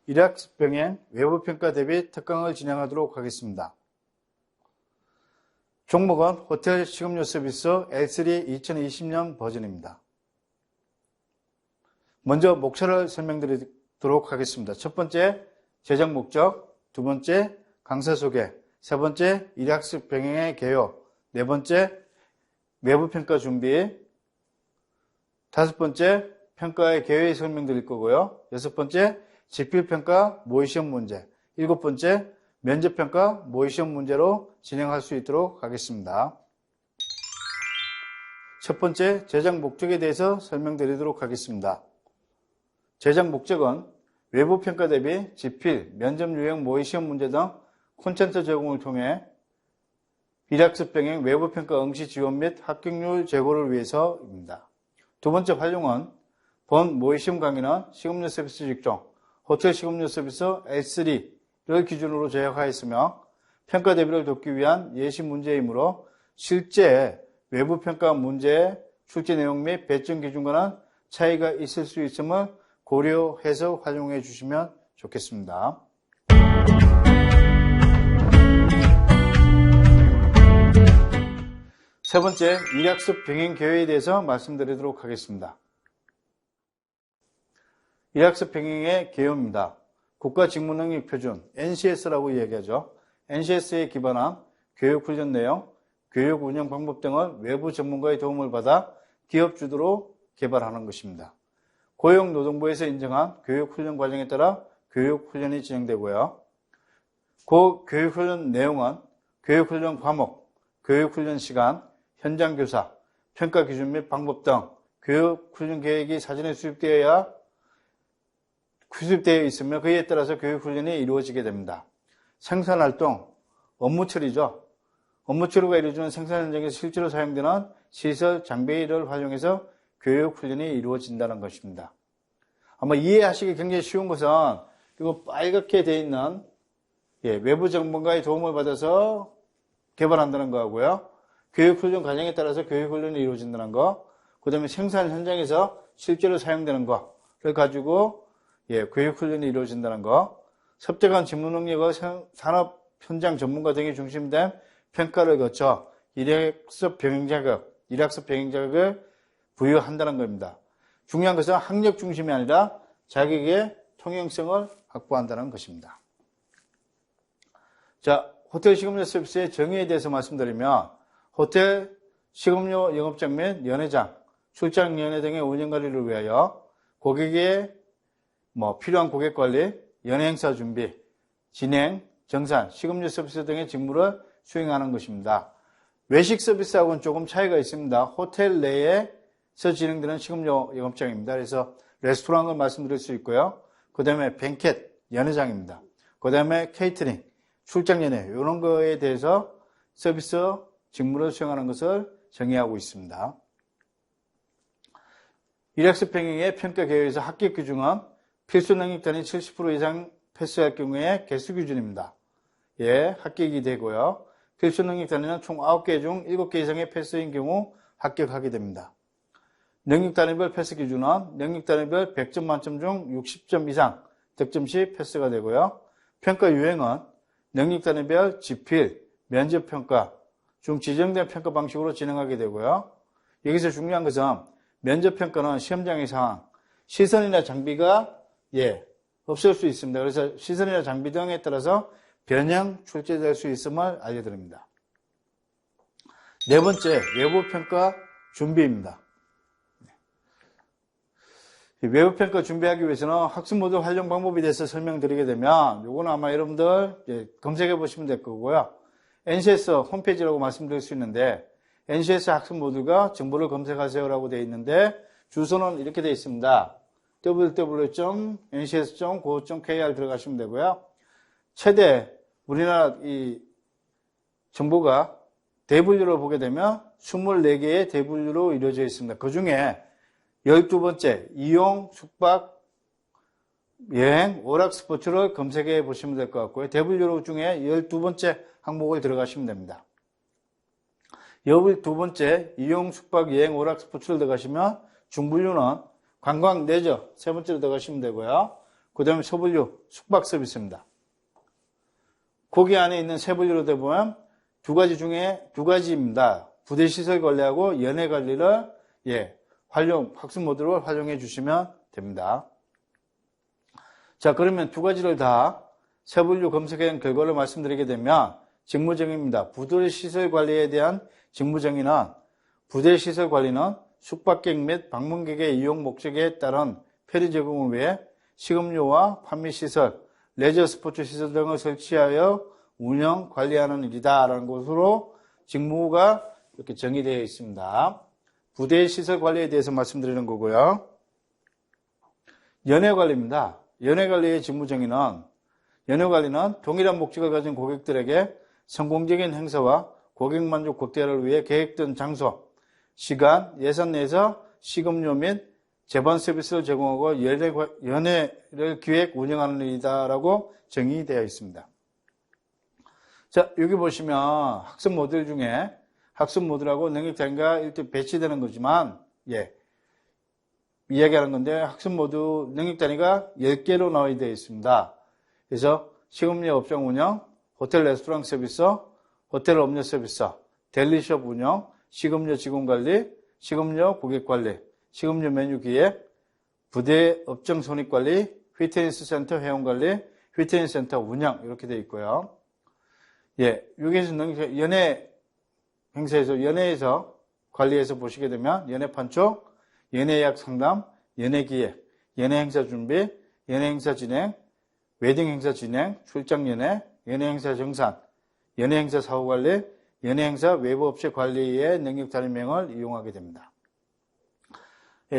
일학습 병행 외부평가 대비 특강을 진행하도록 하겠습니다. 종목은 호텔 식음료 서비스 L3 2020년 버전입니다. 먼저 목차를 설명드리도록 하겠습니다. 첫 번째, 제작 목적, 두 번째, 강사 소개, 세 번째, 일학습 병행의 개요, 네 번째, 외부평가 준비, 다섯 번째, 평가의 개요에 설명드릴 거고요. 여섯 번째, 직필평가 모의시험 문제, 일곱 번째, 면접평가 모의시험 문제로 진행할 수 있도록 하겠습니다. 첫 번째, 제작 목적에 대해서 설명드리도록 하겠습니다. 제작 목적은 외부평가 대비 직필, 면접 유형 모의시험 문제 등 콘텐츠 제공을 통해 일학습 병행 외부평가 응시 지원 및 합격률 제고를 위해서입니다. 두 번째 활용은 본 모의시험 강의는 식음료 서비스 직종, 호텔 식음료 서비스 S3를 기준으로 제작하였으며 평가 대비를 돕기 위한 예시 문제이므로 실제 외부평가 문제의 출제 내용 및 배점 기준과는 차이가 있을 수 있음을 고려해서 활용해 주시면 좋겠습니다. 세 번째, 일학습 병행 계획에 대해서 말씀드리도록 하겠습니다. 일학습 병행의 개요입니다. 국가직무능력표준 NCS라고 이야기하죠. NCS에 기반한 교육훈련 내용, 교육 운영 방법 등을 외부 전문가의 도움을 받아 기업 주도로 개발하는 것입니다. 고용노동부에서 인정한 교육훈련 과정에 따라 교육훈련이 진행되고요. 그 교육훈련 내용은 교육훈련 과목, 교육훈련 시간, 현장교사, 평가 기준 및 방법 등 교육훈련 계획이 사전에 수립되어 있으며 그에 따라서 교육훈련이 이루어지게 됩니다. 생산활동, 업무 처리죠. 업무 처리가 이루어지는 생산 현장에서 실제로 사용되는 시설, 장비를 활용해서 교육훈련이 이루어진다는 것입니다. 아마 이해하시기 굉장히 쉬운 것은 이거 빨갛게 되어 있는 외부 전문가의 도움을 받아서 개발한다는 거하고요. 교육훈련 과정에 따라서 교육훈련이 이루어진다는 거, 그 다음에 생산 현장에서 실제로 사용되는 거를 가지고 교육훈련이 이루어진다는 거, 섭득한 직무 능력의 산업 현장 전문가 등이 중심된 평가를 거쳐 일학습 병행 자격을 부여한다는 겁니다. 중요한 것은 학력 중심이 아니라 자격의 통용성을 확보한다는 것입니다. 자, 호텔 식음료 서비스의 정의에 대해서 말씀드리면 호텔 식음료 영업장 및 연회장, 출장 연회 등의 운영 관리를 위하여 고객의 필요한 고객 관리, 연회 행사 준비, 진행, 정산, 식음료 서비스 등의 직무를 수행하는 것입니다. 외식 서비스하고는 조금 차이가 있습니다. 호텔 내에서 진행되는 식음료 영업장입니다. 그래서 레스토랑을 말씀드릴 수 있고요. 그 다음에 뱅켓, 연회장입니다. 그 다음에 케이터링, 출장 연회 이런 거에 대해서 서비스 직무를 수행하는 것을 정의하고 있습니다. 일학습 병행의 평가 계획에서 합격 기준은 필수 능력 단위 70% 이상 패스할 경우에 개수 기준입니다. 합격이 되고요. 필수 능력 단위는 총 9개 중 7개 이상의 패스인 경우 합격하게 됩니다. 능력 단위별 패스 기준은 능력 단위별 100점 만점 중 60점 이상 득점 시 패스가 되고요. 평가 유형은 능력 단위별 지필, 면접 평가 중 지정된 평가 방식으로 진행하게 되고요. 여기서 중요한 것은 면접 평가는 시험장의 상황, 시선이나 장비가 없을 수 있습니다. 그래서 시선이나 장비 등에 따라서 변형 출제될 수 있음을 알려드립니다. 네 번째, 외부평가 준비입니다. 외부평가 준비하기 위해서는 학습 모듈 활용 방법에 대해서 설명드리게 되면 이거는 아마 여러분들 검색해 보시면 될 거고요. NCS 홈페이지라고 말씀드릴 수 있는데 NCS 학습 모듈과 정보를 검색하세요라고 되어 있는데 주소는 이렇게 되어 있습니다. www.ncs.go.kr 들어가시면 되고요. 최대 우리나라 이 정보가 대분류로 보게 되면 24개의 대분류로 이루어져 있습니다. 그 중에 12번째 이용, 숙박, 여행, 오락, 스포츠를 검색해 보시면 될 것 같고요. 대분류 중에 12번째 항목을 들어가시면 됩니다. 12번째 이용, 숙박, 여행, 오락, 스포츠를 들어가시면 중분류는 관광, 레저 세 번째로 들어가시면 되고요. 그 다음에 소분류, 숙박 서비스입니다. 거기 안에 있는 세 분류로 되보면 두 가지 중에 두 가지입니다. 부대시설 관리하고 연애 관리를 학습 모듈로 활용해 주시면 됩니다. 자, 그러면 두 가지를 다 세 분류 검색한 결과를 말씀드리게 되면 직무정의입니다. 부대시설 관리에 대한 직무정의는 부대시설 관리는 숙박객 및 방문객의 이용 목적에 따른 페리 제공을 위해 식음료와 판매시설, 레저 스포츠 시설 등을 설치하여 운영, 관리하는 일이다 라는 것으로 직무가 이렇게 정의되어 있습니다. 부대시설 관리에 대해서 말씀드리는 거고요. 연회관리입니다. 연회관리의 직무정의는 연회관리는 동일한 목적을 가진 고객들에게 성공적인 행사와 고객 만족 극대화를 위해 계획된 장소, 시간, 예산 내에서 식음료 및 제반 서비스를 제공하고 연회를 기획, 운영하는 일이다라고 정의되어 있습니다. 자, 여기 보시면 학습 모듈 중에 학습 모듈하고 능력장애가 이렇게 배치되는 거지만, 이야기하는 건데 학습 모듈 능력 단위가 10개로 나와 되어 있습니다. 그래서 식음료 업종 운영, 호텔 레스토랑 서비스, 호텔 음료 서비스, 델리숍 운영, 식음료 직원 관리, 식음료 고객 관리, 식음료 메뉴 기획, 부대 업종 손익 관리, 휘트니스 센터 회원 관리, 휘트니스 센터 운영 이렇게 되어 있고요. 여기에서 연회 행사에서 연회에서 관리해서 보시게 되면 연회 판촉, 연회 예약 상담, 연회 기획, 연회 행사 준비, 연회 행사 진행, 웨딩 행사 진행, 출장 연회, 연회 행사 정산, 연회 행사 사후 관리, 연회 행사 외부 업체 관리의 능력 단위명을 이용하게 됩니다.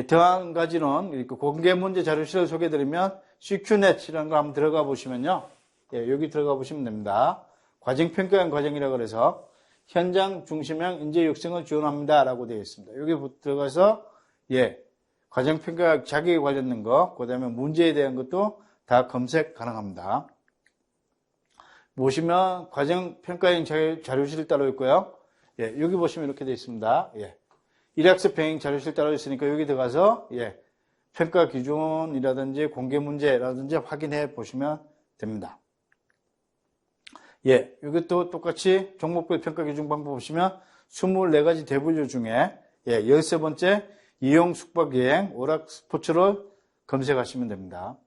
더 한 가지는 이렇게 공개 문제 자료실을 소개해드리면 CQNet이라는 거 한번 들어가 보시면요. 여기 들어가 보시면 됩니다. 과정평가형 과정이라고 그래서 현장 중심형 인재 육성을 지원합니다 라고 되어 있습니다. 여기 들어가서 과정평가 자격에 관련된 거, 그 다음에 문제에 대한 것도 다 검색 가능합니다. 보시면 과정평가형 자료실이 따로 있고요. 여기 보시면 이렇게 되어 있습니다. 일학습 병행 자료실 따로 있으니까 여기 들어가서 평가 기준이라든지 공개 문제라든지 확인해 보시면 됩니다. 이것도 똑같이 종목별 평가 기준 방법 보시면 24가지 대분류 중에 13번째 이용 숙박 여행 오락 스포츠를 검색하시면 됩니다.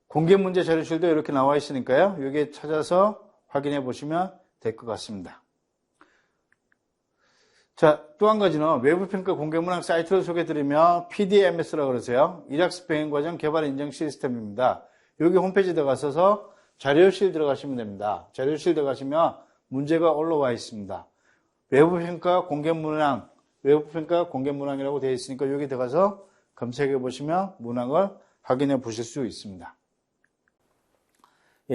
공개 문제 자료실도 이렇게 나와 있으니까요. 여기에 찾아서 확인해 보시면 될 것 같습니다. 자, 또 한 가지는 외부평가 공개문항 사이트를 소개해드리면 PDMS라고 그러세요. 일학습 병행과정 개발 인증 시스템입니다. 여기 홈페이지 들어가셔서 자료실 들어가시면 됩니다. 자료실 들어가시면 문제가 올라와 있습니다. 외부평가 공개문항이라고 되어 있으니까 여기 들어가서 검색해 보시면 문항을 확인해 보실 수 있습니다.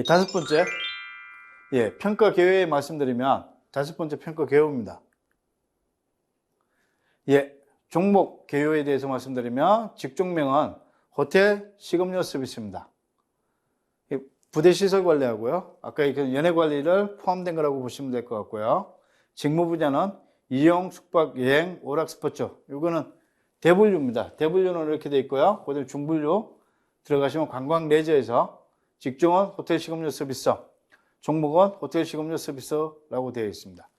다섯 번째, 평가 개요에 말씀드리면 다섯 번째 평가 개요입니다. 종목 개요에 대해서 말씀드리면 직종명은 호텔 식음료 서비스입니다. 부대시설 관리하고요. 아까 연회 관리를 포함된 거라고 보시면 될 것 같고요. 직무 분야는 이용, 숙박, 여행, 오락, 스포츠. 이거는 대분류입니다. 대분류는 이렇게 되어 있고요. 그다음에 중분류 들어가시면 관광 레저에서 직종은 호텔 식음료 서비스, 종목은 호텔 식음료 서비스라고 되어 있습니다.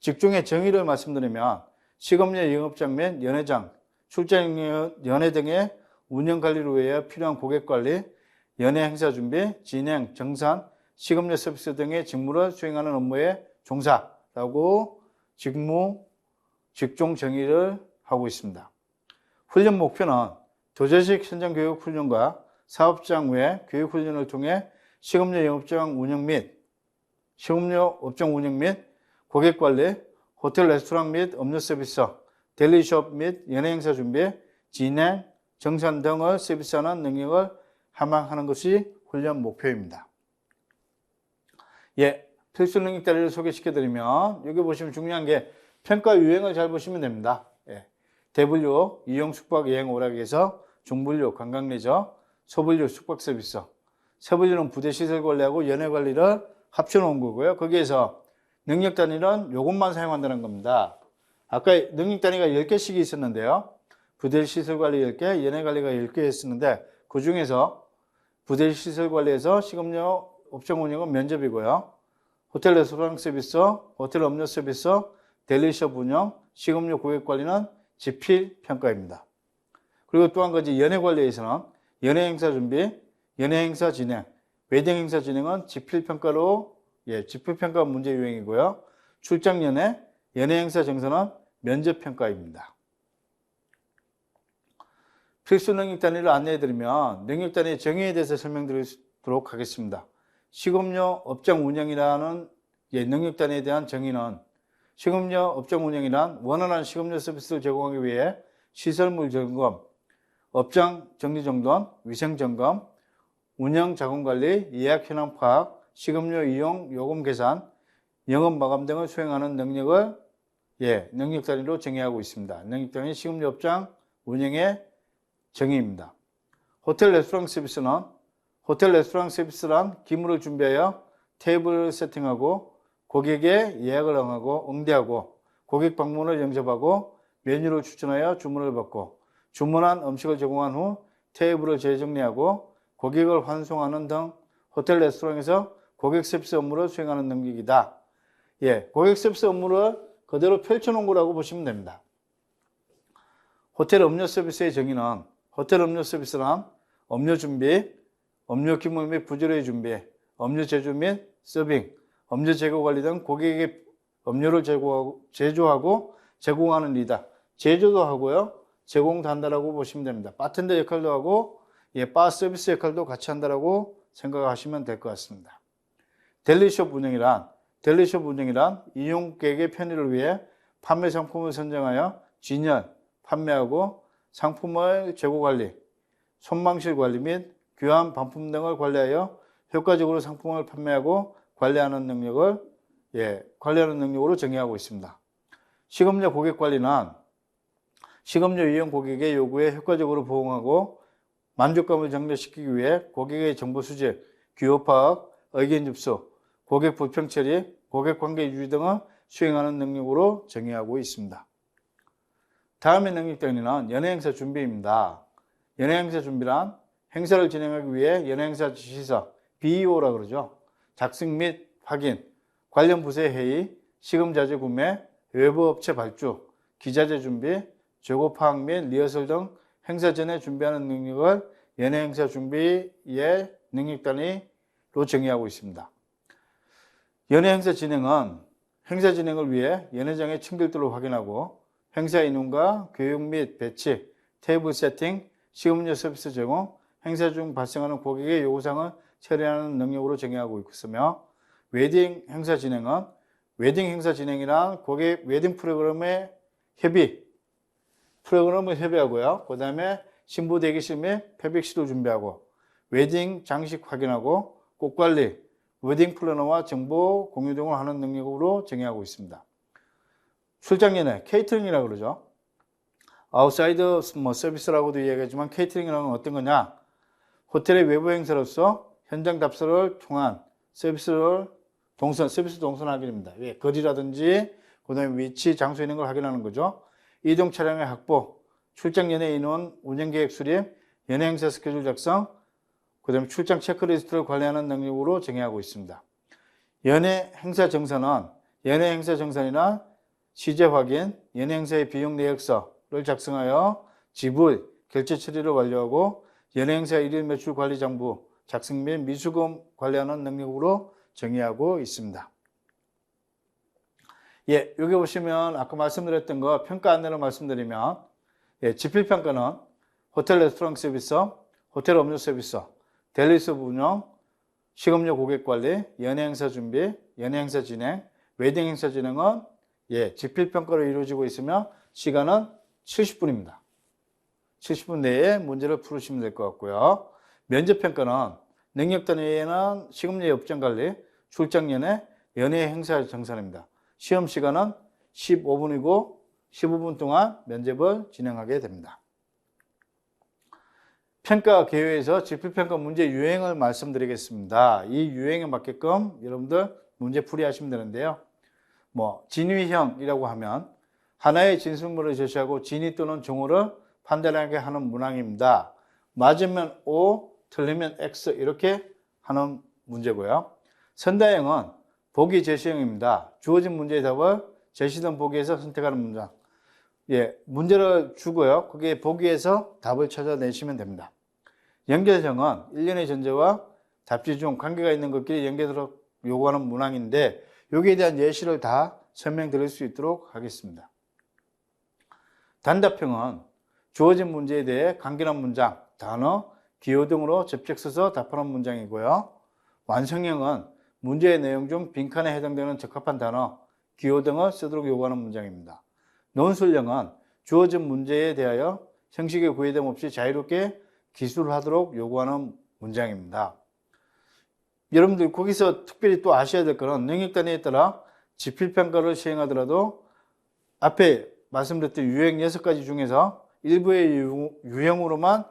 직종의 정의를 말씀드리면 식음료 영업장 및 연회장, 출장 연회 등의 운영 관리를 위해 필요한 고객 관리, 연회 행사 준비, 진행, 정산, 식음료 서비스 등의 직무를 수행하는 업무의 종사라고 직종 정의를 하고 있습니다. 훈련 목표는 도저식 현장 교육 훈련과 사업장 외 교육 훈련을 통해 식음료 영업장 운영 및 식음료 업종 운영 및 고객 관리, 호텔 레스토랑 및 음료 서비스, 델리숍 및 연회 행사 준비, 진행, 정산 등을 서비스하는 능력을 함양하는 것이 훈련 목표입니다. 필수 능력 자료를 소개시켜드리면 여기 보시면 중요한 게 평가 유형을 잘 보시면 됩니다. 대분류, 이용 숙박 여행 오락에서 중분류, 관광 레저, 소분류, 숙박 서비스, 세분류는 부대 시설 관리하고 연회 관리를 합쳐놓은 거고요. 거기에서 능력 단위는 요것만 사용한다는 겁니다. 아까 능력 단위가 10개씩이 있었는데요. 부대시설관리 10개, 연예관리가 10개 했었는데 그 중에서 부대시설관리에서 식음료 업종 운영은 면접이고요. 호텔 레스토랑 서비스, 호텔 음료 서비스, 델리숍 운영, 식음료 고객관리는 지필평가입니다. 그리고 또 한 가지 연예관리에서는 연예행사 준비, 연예행사 진행, 웨딩행사 진행은 지필평가로 지필평가 문제 유형이고요. 출장연예, 연예행사 정산은 면접평가입니다. 필수 능력 단위를 안내해드리면 능력 단위 정의에 대해서 설명드리도록 하겠습니다. 식음료 업장 운영이라는 능력 단위에 대한 정의는 식음료 업장 운영이란 원활한 식음료 서비스를 제공하기 위해 시설물 점검, 업장 정리정돈, 위생점검, 운영 자금관리, 예약 현황 파악, 식음료 이용 요금 계산, 영업 마감 등을 수행하는 능력을 능력 단위로 정의하고 있습니다. 능력 단위 식음료 업장 운영의 정의입니다. 호텔 레스토랑 서비스는 호텔 레스토랑 서비스란 기물을 준비하여 테이블을 세팅하고 고객의 예약을 응대하고 고객 방문을 영접하고 메뉴를 추천하여 주문을 받고 주문한 음식을 제공한 후 테이블을 재정리하고 고객을 환송하는 등 호텔 레스토랑에서 고객 서비스 업무를 수행하는 능력이다. 고객 서비스 업무를 그대로 펼쳐놓은 거라고 보시면 됩니다. 호텔 음료 서비스의 정의는 호텔 음료 서비스란 음료 준비, 음료 기물 및 부조리의 준비, 음료 제조 및 서빙, 음료 제공 관리 등 고객에게 음료를 제조하고 제공하는 일이다. 제조도 하고요. 제공도 한다라고 보시면 됩니다. 바텐더 역할도 하고 바 서비스 역할도 같이 한다라고 생각하시면 될 것 같습니다. 델리숍 운영이란 이용객의 편의를 위해 판매 상품을 선정하여 진열, 판매하고 상품의 재고 관리, 손망실 관리 및 교환 반품 등을 관리하여 효과적으로 상품을 판매하고 관리하는 능력으로 정의하고 있습니다. 식음료 고객 관리는 식음료 이용 고객의 요구에 효과적으로 부응하고 만족감을 증대시키기 위해 고객의 정보 수집, 규모 파악, 의견 접수, 고객 불평 처리, 고객 관계 유지 등을 수행하는 능력으로 정의하고 있습니다. 다음의 능력 단위는 연예행사 준비입니다. 연예행사 준비란 행사를 진행하기 위해 연예행사 지시서, BEO라 그러죠. 작성 및 확인, 관련 부서의 회의, 시금자재 구매, 외부 업체 발주, 기자재 준비, 재고 파악 및 리허설 등 행사 전에 준비하는 능력을 연예행사 준비의 능력 단위로 정의하고 있습니다. 연예행사 진행은 행사 진행을 위해 연회장의 청결도를 확인하고 행사 인원과 교육 및 배치, 테이블 세팅, 식음료 서비스 제공, 행사 중 발생하는 고객의 요구사항을 처리하는 능력으로 정의하고 있으며 웨딩 행사 진행은 웨딩 행사 진행이란 고객 웨딩 프로그램의 프로그램을 협의하고요. 그 다음에 신부 대기실 및 패백실을 준비하고 웨딩 장식 확인하고 꽃관리, 웨딩 플래너와 정보 공유 등을 하는 능력으로 정의하고 있습니다. 출장 연예, 케이터링이라고 그러죠. 아웃사이드 서비스라고도 이야기하지만 케이터링이라는 건 어떤 거냐? 호텔의 외부 행사로서 현장 답사를 통한 서비스 동선 확인입니다. 거리라든지 그다음에 위치, 장소 있는 걸 확인하는 거죠. 이동 차량의 확보, 출장 연예 인원, 운영 계획 수립, 연예 행사 스케줄 작성, 그다음에 출장 체크리스트를 관리하는 능력으로 정의하고 있습니다. 연예 행사 정산은 연예 행사 정산이나 시제 확인, 연예 행사의 비용 내역서를 작성하여 지불, 결제 처리를 완료하고 연예 행사 일일 매출 관리 장부 작성 및 미수금 관리하는 능력으로 정의하고 있습니다. 여기 보시면 아까 말씀드렸던 거 평가 안내를 말씀드리면 지필평가는 호텔 레스토랑 서비스, 호텔 음료 서비스, 델리숍 운영, 식음료 고객 관리, 연예 행사 준비, 연예 행사 진행, 웨딩 행사 진행은 지필평가로 이루어지고 있으며 시간은 70분입니다. 70분 내에 문제를 풀으시면 될 것 같고요. 면접평가는 능력 단위에는 식음료 업장 관리, 출장 연예, 연예 행사 정산입니다. 시험 시간은 15분이고 15분 동안 면접을 진행하게 됩니다. 평가 개요에서 지필평가 문제 유형을 말씀드리겠습니다. 이 유형에 맞게끔 여러분들 문제 풀이하시면 되는데요. 진위형이라고 하면 하나의 진술물을 제시하고 진위 또는 정오를 판단하게 하는 문항입니다. 맞으면 O, 틀리면 X 이렇게 하는 문제고요. 선다형은 보기 제시형입니다. 주어진 문제의 답을 제시된 보기에서 선택하는 문장. 예, 문제를 주고요. 그게 보기에서 답을 찾아내시면 됩니다. 연결형은 일련의 전제와 답지 중 관계가 있는 것끼리 연결하도록 요구하는 문항인데 여기에 대한 예시를 다 설명드릴 수 있도록 하겠습니다. 단답형은 주어진 문제에 대해 관계난 문장, 단어, 기호 등으로 접속 써서 답하는 문장이고요. 완성형은 문제의 내용 중 빈칸에 해당되는 적합한 단어, 기호 등을 쓰도록 요구하는 문장입니다. 논술형은 주어진 문제에 대하여 형식의 구애됨 없이 자유롭게 기술하도록 요구하는 문장입니다. 여러분들 거기서 특별히 또 아셔야 될 거는 능력 단위에 따라 지필평가를 시행하더라도 앞에 말씀드렸던 유형 6가지 중에서 일부의 유형으로만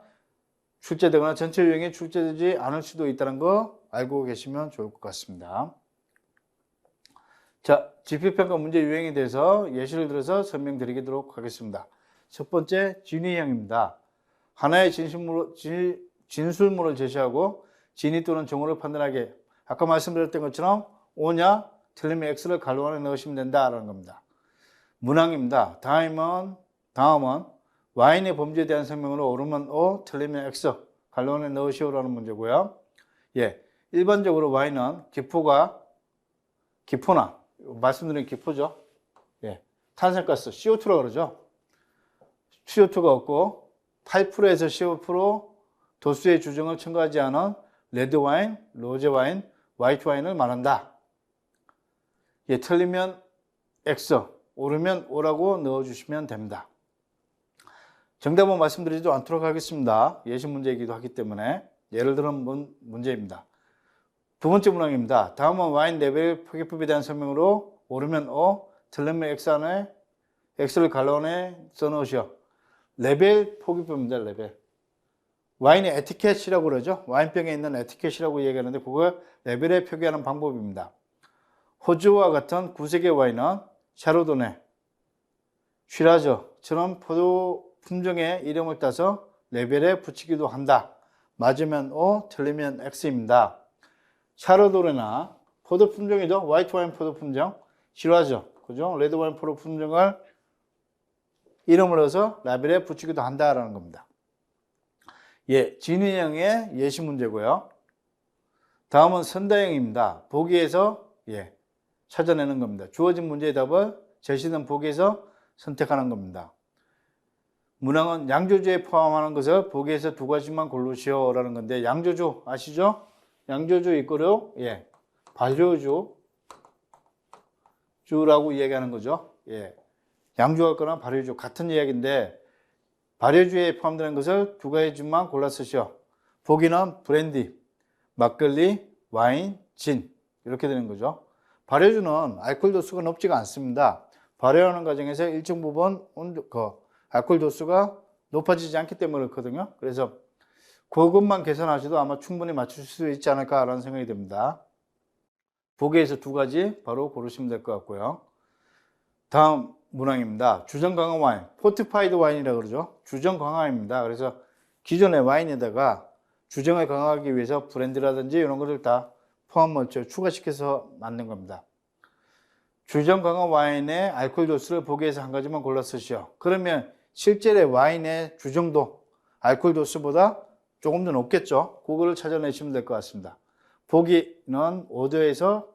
출제되거나 전체 유형에 출제되지 않을 수도 있다는 거 알고 계시면 좋을 것 같습니다. 자, 지필평가 문제 유형에 대해서 예시를 들어서 설명드리도록 하겠습니다. 첫 번째, 진위형입니다. 하나의 진술물을 제시하고 진위 또는 정오를 판단하게 아까 말씀드렸던 것처럼 O냐 틀리면 X를 가로 안에 넣으시면 된다라는 겁니다. 문항입니다. 다음은 Y인의 범죄에 대한 설명으로 옳으면 O, 틀리면 X 가로 안에 넣으시오라는 문제고요. 예, 일반적으로 Y는 기포나 말씀드린 기포죠. 예, 탄산가스 CO2라고 그러죠. CO2가 없고 8%에서 15% 도수의 주정을 첨가하지 않은 레드와인, 로제와인, 화이트와인을 말한다. 예, 틀리면 X, 옳으면 O라고 넣어주시면 됩니다. 정답은 말씀드리지 않도록 하겠습니다. 예시 문제이기도 하기 때문에 예를 들은 문제입니다. 두 번째 문항입니다. 다음은 와인 레벨 표기법에 대한 설명으로 옳으면 O, 틀리면 X 안에 X를 가로 안에 써놓으시오. 레벨 표기법입니다. 레벨. 와인의 에티켓이라고 그러죠. 와인병에 있는 에티켓이라고 얘기하는데 그걸 레벨에 표기하는 방법입니다. 호주와 같은 구색의 와인은 샤르도네, 쉬라저처럼 포도 품종의 이름을 따서 레벨에 붙이기도 한다. 맞으면 O, 틀리면 X입니다. 샤르도네나 포도 품종이죠. 화이트 와인 포도 품종, 쉬라저, 그죠? 레드 와인 포도 품종을 이름을 넣어서 라벨에 붙이기도 한다라는 겁니다. 예, 진위형의 예시 문제고요. 다음은 선다형입니다. 보기에서 찾아내는 겁니다. 주어진 문제의 답을 제시된 보기에서 선택하는 겁니다. 문항은 양조주에 포함하는 것을 보기에서 두 가지만 고르시오라는 건데 양조주 아시죠? 양조주 이거를 발효주라고 얘기하는 거죠. 예, 양조할 거나 발효주 같은 이야기인데 발효주에 포함되는 것을 두 가지만 골라 쓰시오. 보기는 브랜디, 막걸리, 와인, 진 이렇게 되는 거죠. 발효주는 알코올 도수가 높지가 않습니다. 발효하는 과정에서 일정 부분 알코올 도수가 높아지지 않기 때문에 그렇거든요. 그래서 그것만 계산하셔도 아마 충분히 맞출 수 있지 않을까라는 생각이 듭니다. 보기에서 두 가지 바로 고르시면 될 것 같고요. 다음 문항입니다. 주정 강화 와인, 포티파이드 와인이라고 그러죠. 주정 강화입니다. 그래서 기존의 와인에다가 주정을 강화하기 위해서 브랜드라든지 이런 것들 다 포함을 추가시켜서 만든 겁니다. 주정 강화 와인의 알코올 도수를 보기에서 한 가지만 골라 쓰시오. 그러면 실제의 와인의 주정도 알코올 도수보다 조금 더 높겠죠. 그거를 찾아내시면 될 것 같습니다. 보기는 5%에서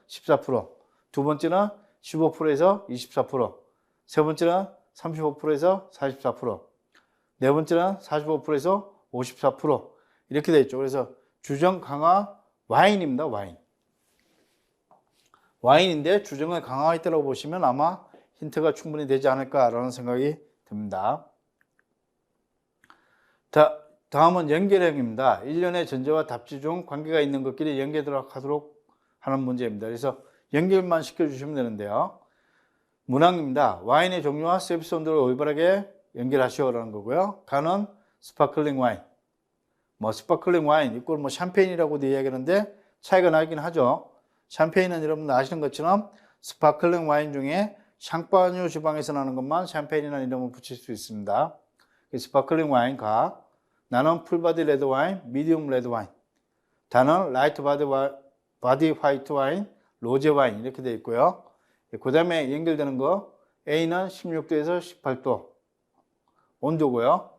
14%, 두 번째는 15%에서 24%, 세 번째는 35%에서 44%, 네 번째는 45%에서 54% 이렇게 되어 있죠. 그래서 주정 강화 와인입니다. 와인인데 주정을 강화했다고 보시면 아마 힌트가 충분히 되지 않을까라는 생각이 듭니다. 다음은 연결형입니다. 일련의 전제와 답지 중 관계가 있는 것끼리 연결하도록 하는 문제입니다. 그래서 연결만 시켜주시면 되는데요. 문항입니다. 와인의 종류와 서비스 온도를 올바르게 연결하시오라는 거고요. 간은 스파클링 와인. 스파클링 와인, 이걸 샴페인이라고도 이야기하는데 차이가 나긴 하죠. 샴페인은 여러분들 아시는 것처럼 스파클링 와인 중에 샹파뉴 지방에서 나는 것만 샴페인이라는 이름을 붙일 수 있습니다. 스파클링 와인 가. 나는 풀바디 레드 와인, 미디움 레드 와인. 다는 라이트 바디 화이트 와인, 로제 와인 이렇게 되어 있고요. 그 다음에 연결되는 거 A는 16도에서 18도 온도고요.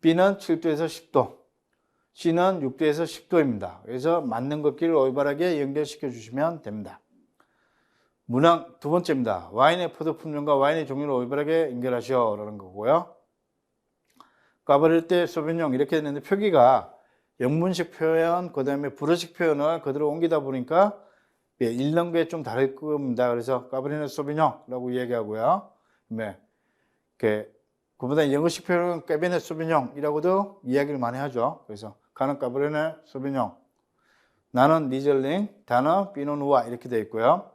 B는 7도에서 10도, C는 6도에서 10도입니다. 그래서 맞는 것끼리 올바르게 연결시켜 주시면 됩니다. 문항 두 번째입니다. 와인의 포도 품종과 와인의 종류를 올바르게 연결하시오라는 거고요. 까바르 때 소비뇽 이렇게 했는데 표기가 영문식 표현, 그 다음에 불어식 표현을 그대로 옮기다 보니까 읽는 게 좀 다를 겁니다. 그래서 까바르네 소비뇽이라고 얘기하고요. 그보다 영어식 표현은 까베네 소비뇽이라고도 이야기를 많이 하죠. 그래서 가는 까바르네 소비뇽, 나는 리즐링, 다는 피노누아 이렇게 되어 있고요.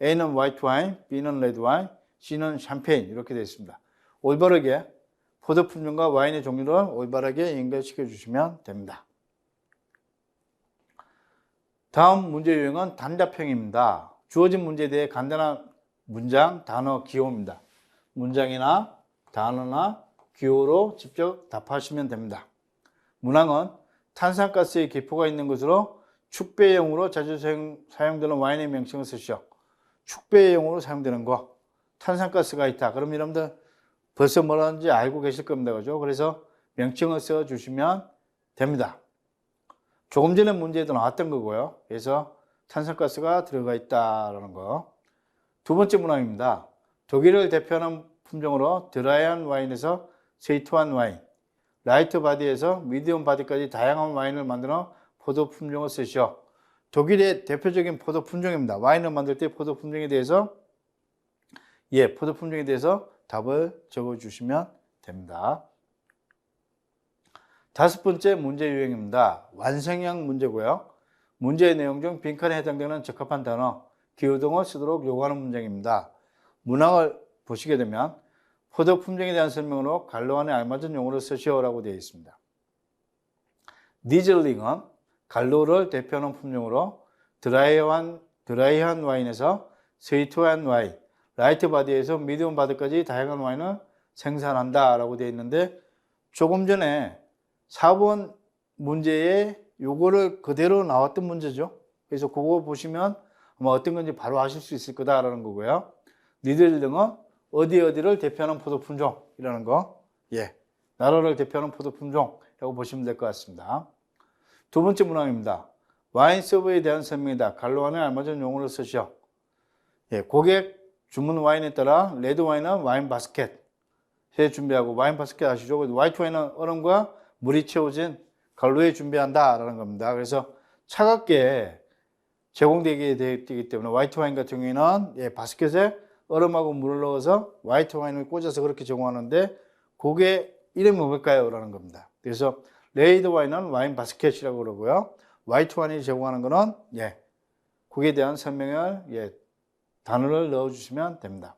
A는 화이트 와인, B는 레드 와인, C는 샴페인 이렇게 되어 있습니다. 올바르게 포도 품종과 와인의 종류를 올바르게 연결시켜 주시면 됩니다. 다음 문제 유형은 단답형입니다. 주어진 문제에 대해 간단한 문장, 단어, 기호입니다. 문장이나 단어나 기호로 직접 답하시면 됩니다. 문항은 탄산가스의 기포가 있는 것으로 축배용으로 자주 사용되는 와인의 명칭을 쓰시오. 축배용으로 사용되는 거, 탄산가스가 있다. 그럼 여러분들 벌써 뭐라는지 알고 계실 겁니다. 그죠? 그래서 명칭을 써주시면 됩니다. 조금 전에 문제에도 나왔던 거고요. 그래서 탄산가스가 들어가 있다라는 거. 두 번째 문항입니다. 독일을 대표하는 품종으로 드라이한 와인에서 스위트한 와인, 라이트 바디에서 미디엄 바디까지 다양한 와인을 만드는 포도 품종을 쓰시오. 독일의 대표적인 포도 품종입니다. 와인을 만들 때 포도 품종에 대해서 포도 품종에 대해서 답을 적어주시면 됩니다. 다섯 번째 문제 유형입니다. 완성형 문제고요. 문제의 내용 중 빈칸에 해당되는 적합한 단어, 기호 등을 쓰도록 요구하는 문장입니다. 문항을 보시게 되면 포도 품종에 대한 설명으로 갈로 안에 알맞은 용어를 쓰시오라고 되어 있습니다. 리즐링은 갈로를 대표하는 품종으로 드라이한 와인에서 스위트한 와인, 라이트 바디에서 미디움 바디까지 다양한 와인을 생산한다라고 되어 있는데 조금 전에 4번 문제에 요거를 그대로 나왔던 문제죠. 그래서 그거 보시면 아마 어떤 건지 바로 아실 수 있을 거다라는 거고요. 리즐링은 어디를 대표하는 포도 품종이라는 거, 나라를 대표하는 포도 품종이라고 보시면 될 것 같습니다. 두 번째 문항입니다. 와인 서브에 대한 설명이다. 갈로 안에 알맞은 용어를 쓰시오. 고객 주문 와인에 따라 레드 와인은 와인 바스켓에 준비하고, 와인 바스켓 아시죠? 화이트 와인은 얼음과 물이 채워진 갈로에 준비한다라는 겁니다. 그래서 차갑게 제공되게 되기 때문에 화이트 와인 같은 경우에는 바스켓에 얼음하고 물을 넣어서 화이트 와인을 꽂아서 그렇게 제공하는데 그게 이름이 뭘까요? 라는 겁니다. 그래서 레드 와인은 와인 바스켓이라고 그러고요. 화이트 와인이 제공하는 거는 그에 대한 설명을 단어를 넣어주시면 됩니다.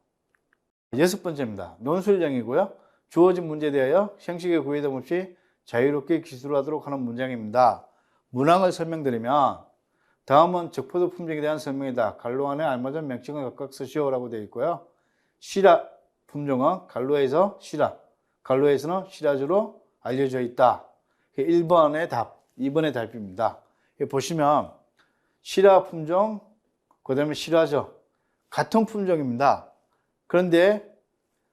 여섯 번째입니다. 논술형이고요. 주어진 문제에 대하여 형식의 구애됨 없이 자유롭게 기술하도록 하는 문장입니다. 문항을 설명드리면 다음은 적포도 품종에 대한 설명이다. 갈로 안에 알맞은 명칭을 각각 쓰시오라고 되어 있고요. 시라 품종은 갈로에서 시라, 갈로에서는 시라주로 알려져 있다. 1번의 답, 2번의 답입니다. 보시면 시라 품종, 그 다음에 시라저 같은 품종입니다. 그런데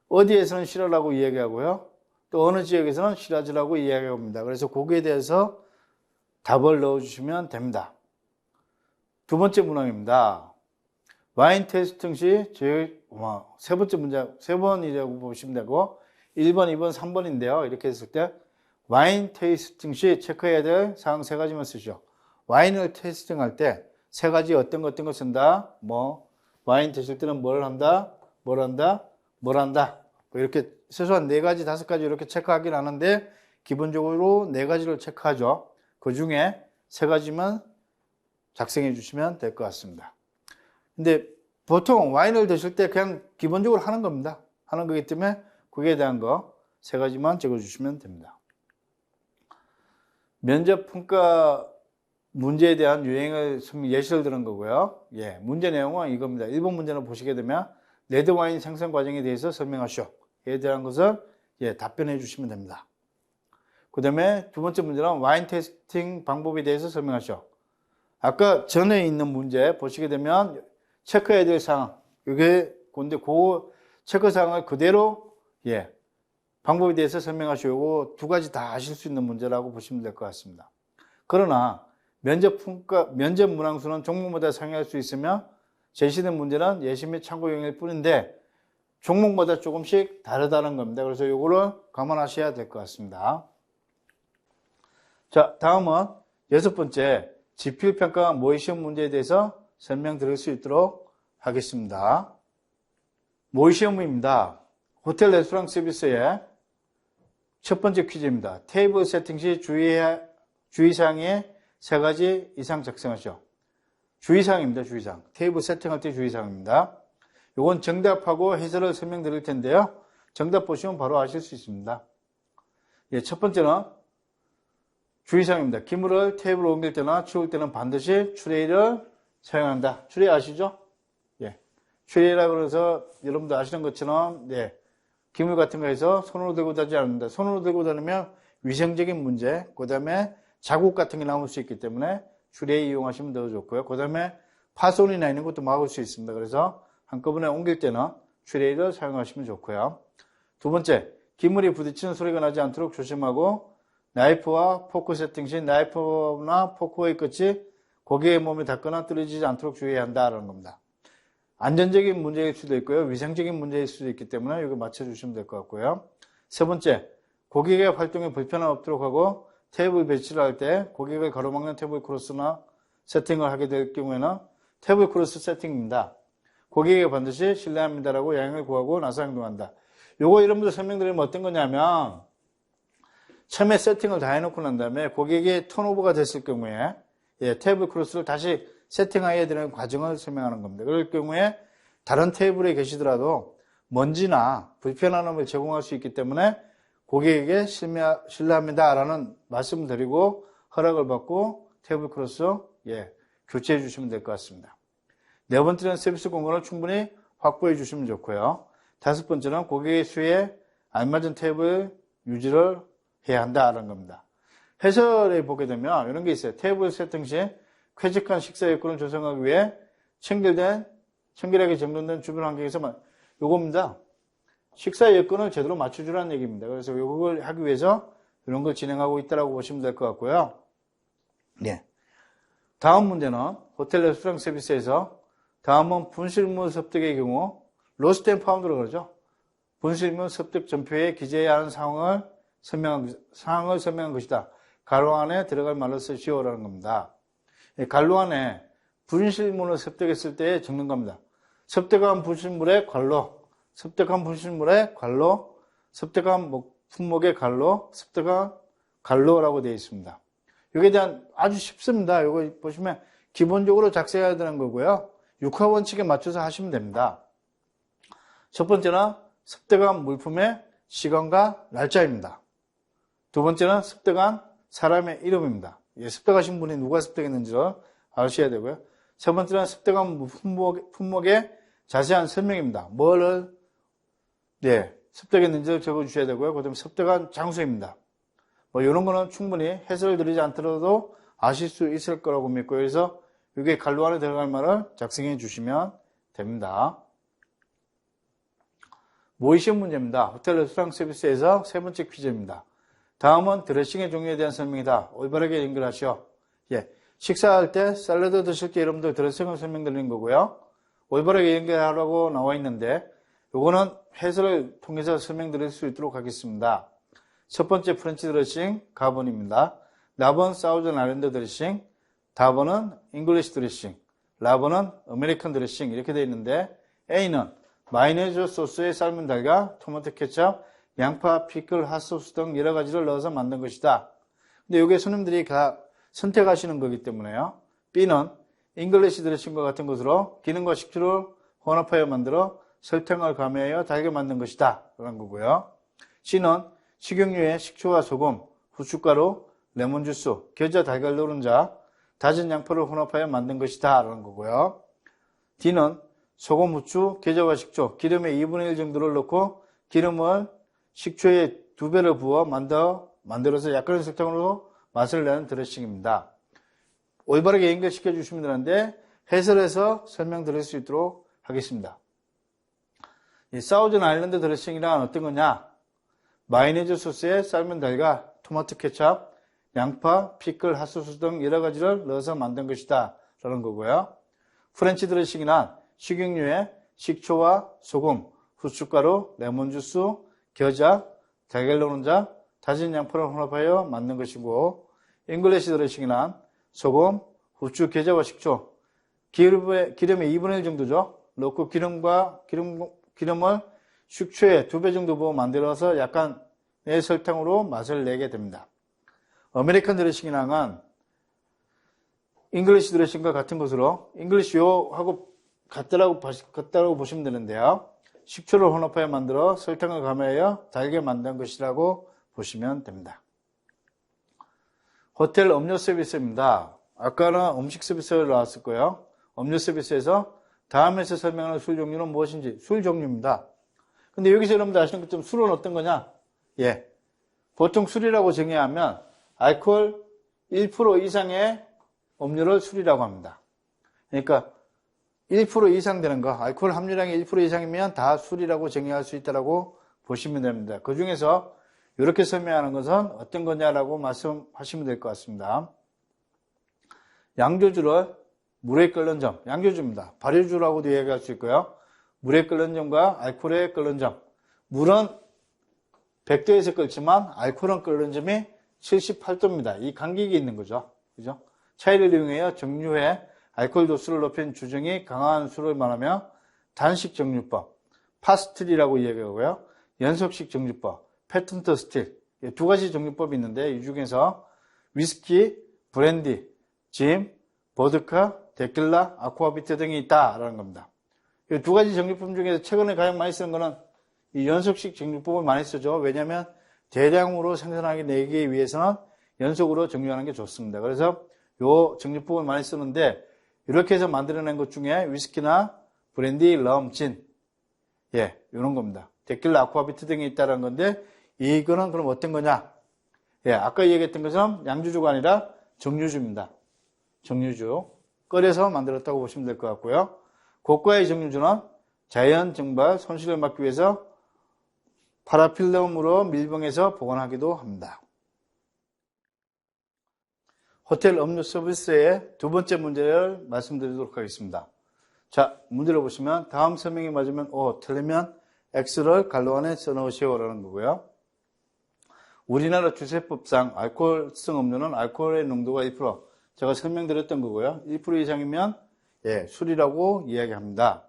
어디에서는 시라라고 이야기하고요. 또 어느 지역에서는 시라즈라고 이야기합니다. 그래서 거기에 대해서 답을 넣어주시면 됩니다. 두 번째 문항입니다. 와인 테이스팅 시 세 번째 문제, 세 번이라고 보시면 되고 1번, 2번, 3번인데요. 이렇게 했을 때 와인 테이스팅 시 체크해야 될 사항 세 가지만 쓰죠. 와인을 테이스팅 할 때 세 가지 어떤 거 쓴다. 와인 드실 때는 뭘 한다. 이렇게 최소한 4가지, 5가지 이렇게 체크하긴 하는데 기본적으로 4가지를 체크하죠. 그 중에 3가지만 작성해 주시면 될 것 같습니다. 근데 보통 와인을 드실 때 그냥 기본적으로 하는 겁니다. 하는 거기 때문에 그에 대한 거 3가지만 적어 주시면 됩니다. 면접 평가 문제에 대한 유행을 예시를 들은 거고요. 문제 내용은 이겁니다. 1번 문제는 보시게 되면 레드 와인 생산 과정에 대해서 설명하시오. 에 대한 것을 답변해 주시면 됩니다. 그 다음에 두 번째 문제는 와인 테스팅 방법에 대해서 설명하시오. 아까 전에 있는 문제 보시게 되면 체크해야 될 사항, 이게 근데 그 체크 사항을 그대로 방법에 대해서 설명하시고 두 가지 다 아실 수 있는 문제라고 보시면 될 것 같습니다. 그러나 면접 문항수는 종목마다 상이할 수 있으며 제시된 문제는 예시 및 참고용일 뿐인데 종목마다 조금씩 다르다는 겁니다. 그래서 이거를 감안하셔야 될 것 같습니다. 자, 다음은 6번째 지필평가 모의 시험 문제에 대해서 설명드릴 수 있도록 하겠습니다. 모의 시험입니다. 호텔 레스토랑 서비스의 첫 번째 퀴즈입니다. 테이블 세팅 시 주의사항의 3가지 이상 작성하시오. 주의사항입니다. 주의사항. 테이블 세팅할 때 주의사항입니다. 이건 정답하고 해설을 설명드릴 텐데요. 정답 보시면 바로 아실 수 있습니다. 첫 번째는 주의사항입니다. 기물을 테이블로 옮길 때나 치울 때는 반드시 트레이를 사용한다. 트레이 아시죠? 트레이라 그래서 여러분들 아시는 것처럼 기물 같은 거에서 손으로 들고 다니지 않는다. 손으로 들고 다니면 위생적인 문제, 그 다음에 자국 같은 게 남을 수 있기 때문에 트레이 이용하시면 더 좋고요. 그 다음에 파손이 나 있는 것도 막을 수 있습니다. 그래서 한꺼번에 옮길 때는 트레이를 사용하시면 좋고요. 두 번째, 기물이 부딪히는 소리가 나지 않도록 조심하고 나이프와 포크 세팅 시 나이프나 포크의 끝이 고객의 몸에 닿거나 떨어지지 않도록 주의해야 한다는 겁니다. 안전적인 문제일 수도 있고요. 위생적인 문제일 수도 있기 때문에 이거 맞춰주시면 될 것 같고요. 세 번째, 고객의 활동에 불편함 없도록 하고 테이블 배치를 할 때 고객을 가로막는 테이블 크로스나 세팅을 하게 될 경우에는 테이블 크로스 세팅입니다. 고객에게 반드시 실례합니다라고 양해를 구하고 나서 행동한다. 요거 여러분들 설명드리면 어떤 거냐면 처음에 세팅을 다 해놓고 난 다음에 고객이 턴오버가 됐을 경우에 테이블 크로스를 다시 세팅해야 되는 과정을 설명하는 겁니다. 그럴 경우에 다른 테이블에 계시더라도 먼지나 불편함을 제공할 수 있기 때문에 고객에게 실례합니다라는 말씀을 드리고 허락을 받고 테이블 크로스 교체해 주시면 될 것 같습니다. 네 번째는 서비스 공간을 충분히 확보해 주시면 좋고요. 다섯 번째는 고객의 수에 알맞은 테이블 유지를 해야 한다는 겁니다. 해설에 보게 되면 이런 게 있어요. 테이블 세팅 시 쾌적한 식사 여건을 조성하기 위해 청결하게 정돈된 주변 환경에서만 요겁니다. 식사 여건을 제대로 맞춰주라는 얘기입니다. 그래서 이걸 하기 위해서 이런 걸 진행하고 있다고 보시면 될 것 같고요. 다음 문제는 호텔 레스토랑 서비스에서 다음은 분실물 습득의 경우 로스트 앤 파운드라고 그러죠. 분실물 습득 전표에 기재해야 하는 사항을 설명한 것이다. 가로 안에 들어갈 말로 쓰시오라는 겁니다. 갈로 안에 분실물을 습득했을 때 적는 겁니다. 습득한 분실물의 괄로, 습득한 분실물의 괄로, 습득한 품목의 괄로, 습득한 괄로라고 되어 있습니다. 여기에 대한 아주 쉽습니다. 이거 보시면 기본적으로 작성해야 되는 거고요. 육하 원칙에 맞춰서 하시면 됩니다. 첫 번째는 습득한 물품의 시간과 날짜입니다. 두 번째는 습득한 사람의 이름입니다. 습득하신 분이 누가 습득했는지를 아셔야 되고요. 세 번째는 습득한 품목의 자세한 설명입니다. 뭐를 습득했는지를 적어주셔야 되고요. 그 다음에 습득한 장소입니다. 이런 거는 충분히 해설을 드리지 않더라도 아실 수 있을 거라고 믿고 그래서 이게 갈로 안에 들어갈 말을 작성해 주시면 됩니다. 모의 시험 문제입니다. 호텔 레스토랑 서비스에서 세 번째 퀴즈입니다. 다음은 드레싱의 종류에 대한 설명이다. 올바르게 연결하시오. 식사할 때 샐러드 드실 때 여러분들 드레싱을 설명드리는 거고요. 올바르게 연결하라고 나와 있는데 이거는 해설을 통해서 설명드릴 수 있도록 하겠습니다. 첫 번째 프렌치 드레싱 가번입니다. 라번 사우전 아일랜드 드레싱, 다번은 잉글리시 드레싱, 라번은 아메리칸 드레싱 이렇게 되어 있는데 A는 마요네즈 소스에 삶은 달걀, 토마토 케첩, 양파, 피클, 핫소스 등 여러 가지를 넣어서 만든 것이다. 근데 이게 손님들이 다 선택하시는 거기 때문에요. B는 잉글리시 드레싱과 같은 것으로 기름과 식초를 혼합하여 만들어 설탕을 가미하여 달게 만든 것이다. 그런 거고요. C는 식용유에 식초와 소금, 후춧가루, 레몬주스, 겨자 달걀 노른자, 다진 양파를 혼합하여 만든 것이다. 라는 거고요. D는 소금, 후추, 겨자와 식초, 기름의 2분의 1 정도를 넣고 기름을 식초의 2배를 부어 만들어서 약간의 설탕으로 맛을 내는 드레싱입니다. 올바르게 연결시켜 주시면 되는데 해설해서 설명드릴 수 있도록 하겠습니다. 이 사우전 아일랜드 드레싱이란 어떤 거냐? 마요네즈 소스에 삶은 달걀, 토마토 케첩, 양파, 피클, 핫소스 등 여러 가지를 넣어서 만든 것이다 라는 거고요. 프렌치 드레싱이란 식용유에 식초와 소금, 후춧가루, 레몬주스, 겨자, 달걀 노른자, 다진 양파를 혼합하여 만든 것이고, 잉글리시 드레싱이란 소금, 후추, 겨자와 식초, 기름의 2분의 1 정도죠. 넣고 기름을 식초의 2배 정도 부어 만들어서 약간의 설탕으로 맛을 내게 됩니다. 아메리칸 드레싱이랑은 잉글리시 드레싱과 같은 것으로 잉글리시요하고 같다라고 보시면 되는데요. 식초를 혼합하여 만들어 설탕을 가미하여 달게 만든 것이라고 보시면 됩니다. 호텔 음료 서비스입니다. 아까는 음식 서비스를 나왔을 거예요. 음료 서비스에서 다음에서 설명하는 술 종류는 무엇인지 술 종류입니다. 근데 여기서 여러분들 아시는 것처럼 술은 어떤 거냐? 예. 보통 술이라고 정의하면 알코올 1% 이상의 음료를 술이라고 합니다. 그러니까 1% 이상 되는 거, 알코올 함유량이 1% 이상이면 다 술이라고 정의할 수 있다고 보시면 됩니다. 그 중에서 이렇게 설명하는 것은 어떤 거냐라고 말씀하시면 될 것 같습니다. 양조주를 물에 끓는 점, 양조주입니다. 발효주라고도 이야기할 수 있고요. 물에 끓는 점과 알코올에 끓는 점. 물은 100도에서 끓지만 알코올은 끓는 점이 78도입니다. 이 간격이 있는 거죠. 그죠? 차이를 이용하여 정류에 알코올 도수를 높인 주정이 강한 술을 말하며 단식 정류법, 파스트리라고 이야기하고요. 연속식 정류법, 패턴트 스틸. 두 가지 정류법이 있는데 이 중에서 위스키, 브랜디, 짐, 보드카, 데킬라, 아쿠아비트 등이 있다라는 겁니다. 이 두 가지 정류법 중에서 최근에 가장 많이 쓰는 거는 이 연속식 정류법을 많이 쓰죠. 왜냐하면 대량으로 생산하게 내기 위해서는 연속으로 정류하는 게 좋습니다. 그래서 이 정류법을 많이 쓰는데 이렇게 해서 만들어낸 것 중에 위스키나 브랜디, 럼, 진, 예, 이런 겁니다. 데킬라, 아쿠아비트 등이 있다는 건데 이거는 그럼 어떤 거냐? 예, 아까 얘기했던 것은 양주주가 아니라 정류주입니다. 정류주. 끓여서 만들었다고 보시면 될 것 같고요. 고가의 정류주는 자연 증발, 손실을 막기 위해서 파라필름으로 밀봉해서 보관하기도 합니다. 호텔 음료 서비스의 두 번째 문제를 말씀드리도록 하겠습니다. 자, 문제를 보시면 다음 설명이 맞으면 O, 틀리면 X를 괄호 안에 써넣으시오라는 거고요. 우리나라 주세법상 알코올성 음료는 알코올의 농도가 1%, 제가 설명드렸던 거고요. 1% 이상이면 예, 술이라고 이야기합니다.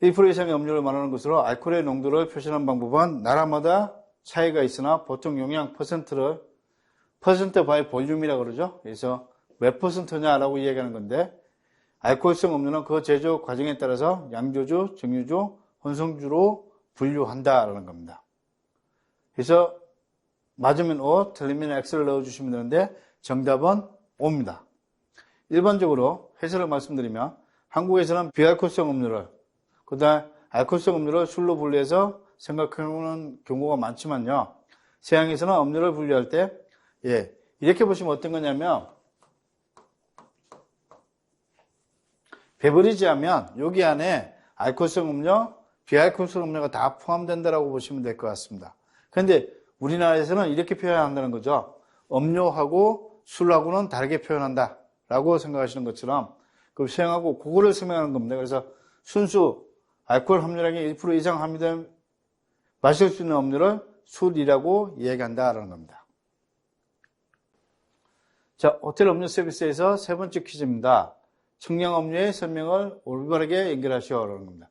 1% 이상의 음료를 말하는 것으로 알코올의 농도를 표시하는 방법은 나라마다 차이가 있으나 보통 용량 퍼센트 바이 볼륨이라고 그러죠. 그래서 몇 퍼센트냐라고 이야기하는 건데 알코올성 음료는 그 제조 과정에 따라서 양조주, 정유주, 혼성주로 분류한다라는 겁니다. 그래서 맞으면 O, 틀리면 X를 넣어주시면 되는데 정답은 O입니다. 일반적으로 해설을 말씀드리면 한국에서는 비알코올성 음료를 그다음 알코올성 음료를 술로 분류해서 생각하는 경우가 많지만요. 서양에서는 음료를 분류할 때 예, 이렇게 보시면 어떤 거냐면 베버리지 하면 여기 안에 알코올성 음료, 비알코올성 음료가 다 포함된다라고 보시면 될 것 같습니다. 그런데 우리나라에서는 이렇게 표현한다는 거죠. 음료하고 술하고는 다르게 표현한다라고 생각하시는 것처럼 그 서양하고 그거를 설명하는 겁니다. 그래서 순수 알코올 함유량이 1% 이상 함유된 마실 수 있는 음료를 술이라고 이야기한다라는 겁니다. 자, 호텔 음료 서비스에서 세 번째 퀴즈입니다. 청량 음료의 설명을 올바르게 연결하시오라는 겁니다.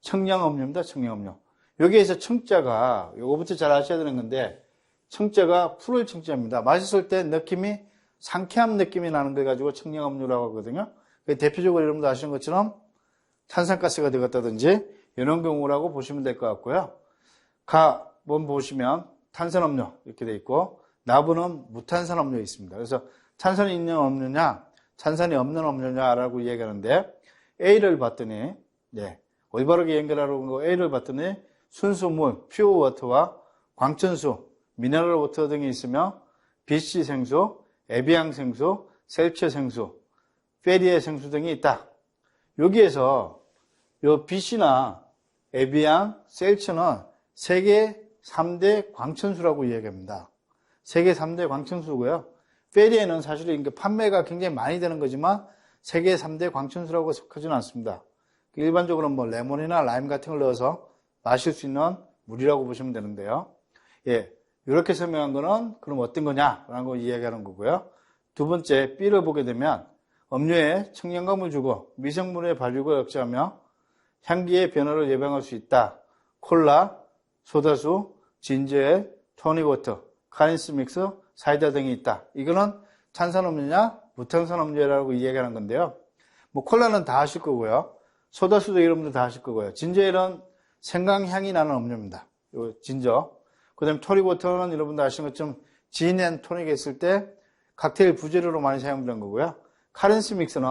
청량 음료입니다. 청량 음료. 여기에서 청자가 요거부터 잘 아셔야 되는 건데 청자가 풀을 청자입니다. 마셨을 때 느낌이 상쾌한 느낌이 나는 걸 가지고 청량 음료라고 하거든요. 대표적으로 여러분도 아시는 것처럼 탄산가스가 들어갔다든지 이런 경우라고 보시면 될 것 같고요. 가본 보시면 탄산음료 이렇게 돼 있고 나부는 무탄산음료 있습니다. 그래서 탄산이 있는 음료냐 탄산이 없는 음료냐라고 이야기하는데 A를 봤더니 네, 올바르게 연결하려고 A를 봤더니 순수물 퓨어워터와 광천수 미네랄 워터 등이 있으며 BC 생수, 에비앙 생수, 셀체 생수, 페리에 생수 등이 있다. 여기에서 요 BC나 에비앙, 셀체는 세계 3대 광천수라고 이야기합니다. 세계 3대 광천수고요. 페리에는 사실은 판매가 굉장히 많이 되는 거지만 세계 3대 광천수라고 속하지는 않습니다. 일반적으로 뭐 레몬이나 라임 같은 걸 넣어서 마실 수 있는 물이라고 보시면 되는데요. 예, 이렇게 설명한 거는 그럼 어떤 거냐라는 거 이야기하는 거고요. 두 번째, B를 보게 되면 음료에 청량감을 주고 미생물의 발육을 억제하며 향기의 변화를 예방할 수 있다. 콜라, 소다수, 진저엘, 토닉워터, 카린스 믹스, 사이다 등이 있다. 이거는 탄산음료냐 무탄산음료라고 이야기하는 건데요. 뭐 콜라는 다 아실 거고요. 소다수도 여러분들 다 아실 거고요. 진저엘은 생강향이 나는 음료입니다. 요 진저. 그 다음에 토닉워터는 여러분들 아시는 것처럼 진 앤 토닉 했을 때 칵테일 부재료로 많이 사용되는 거고요. 카렌스 믹스는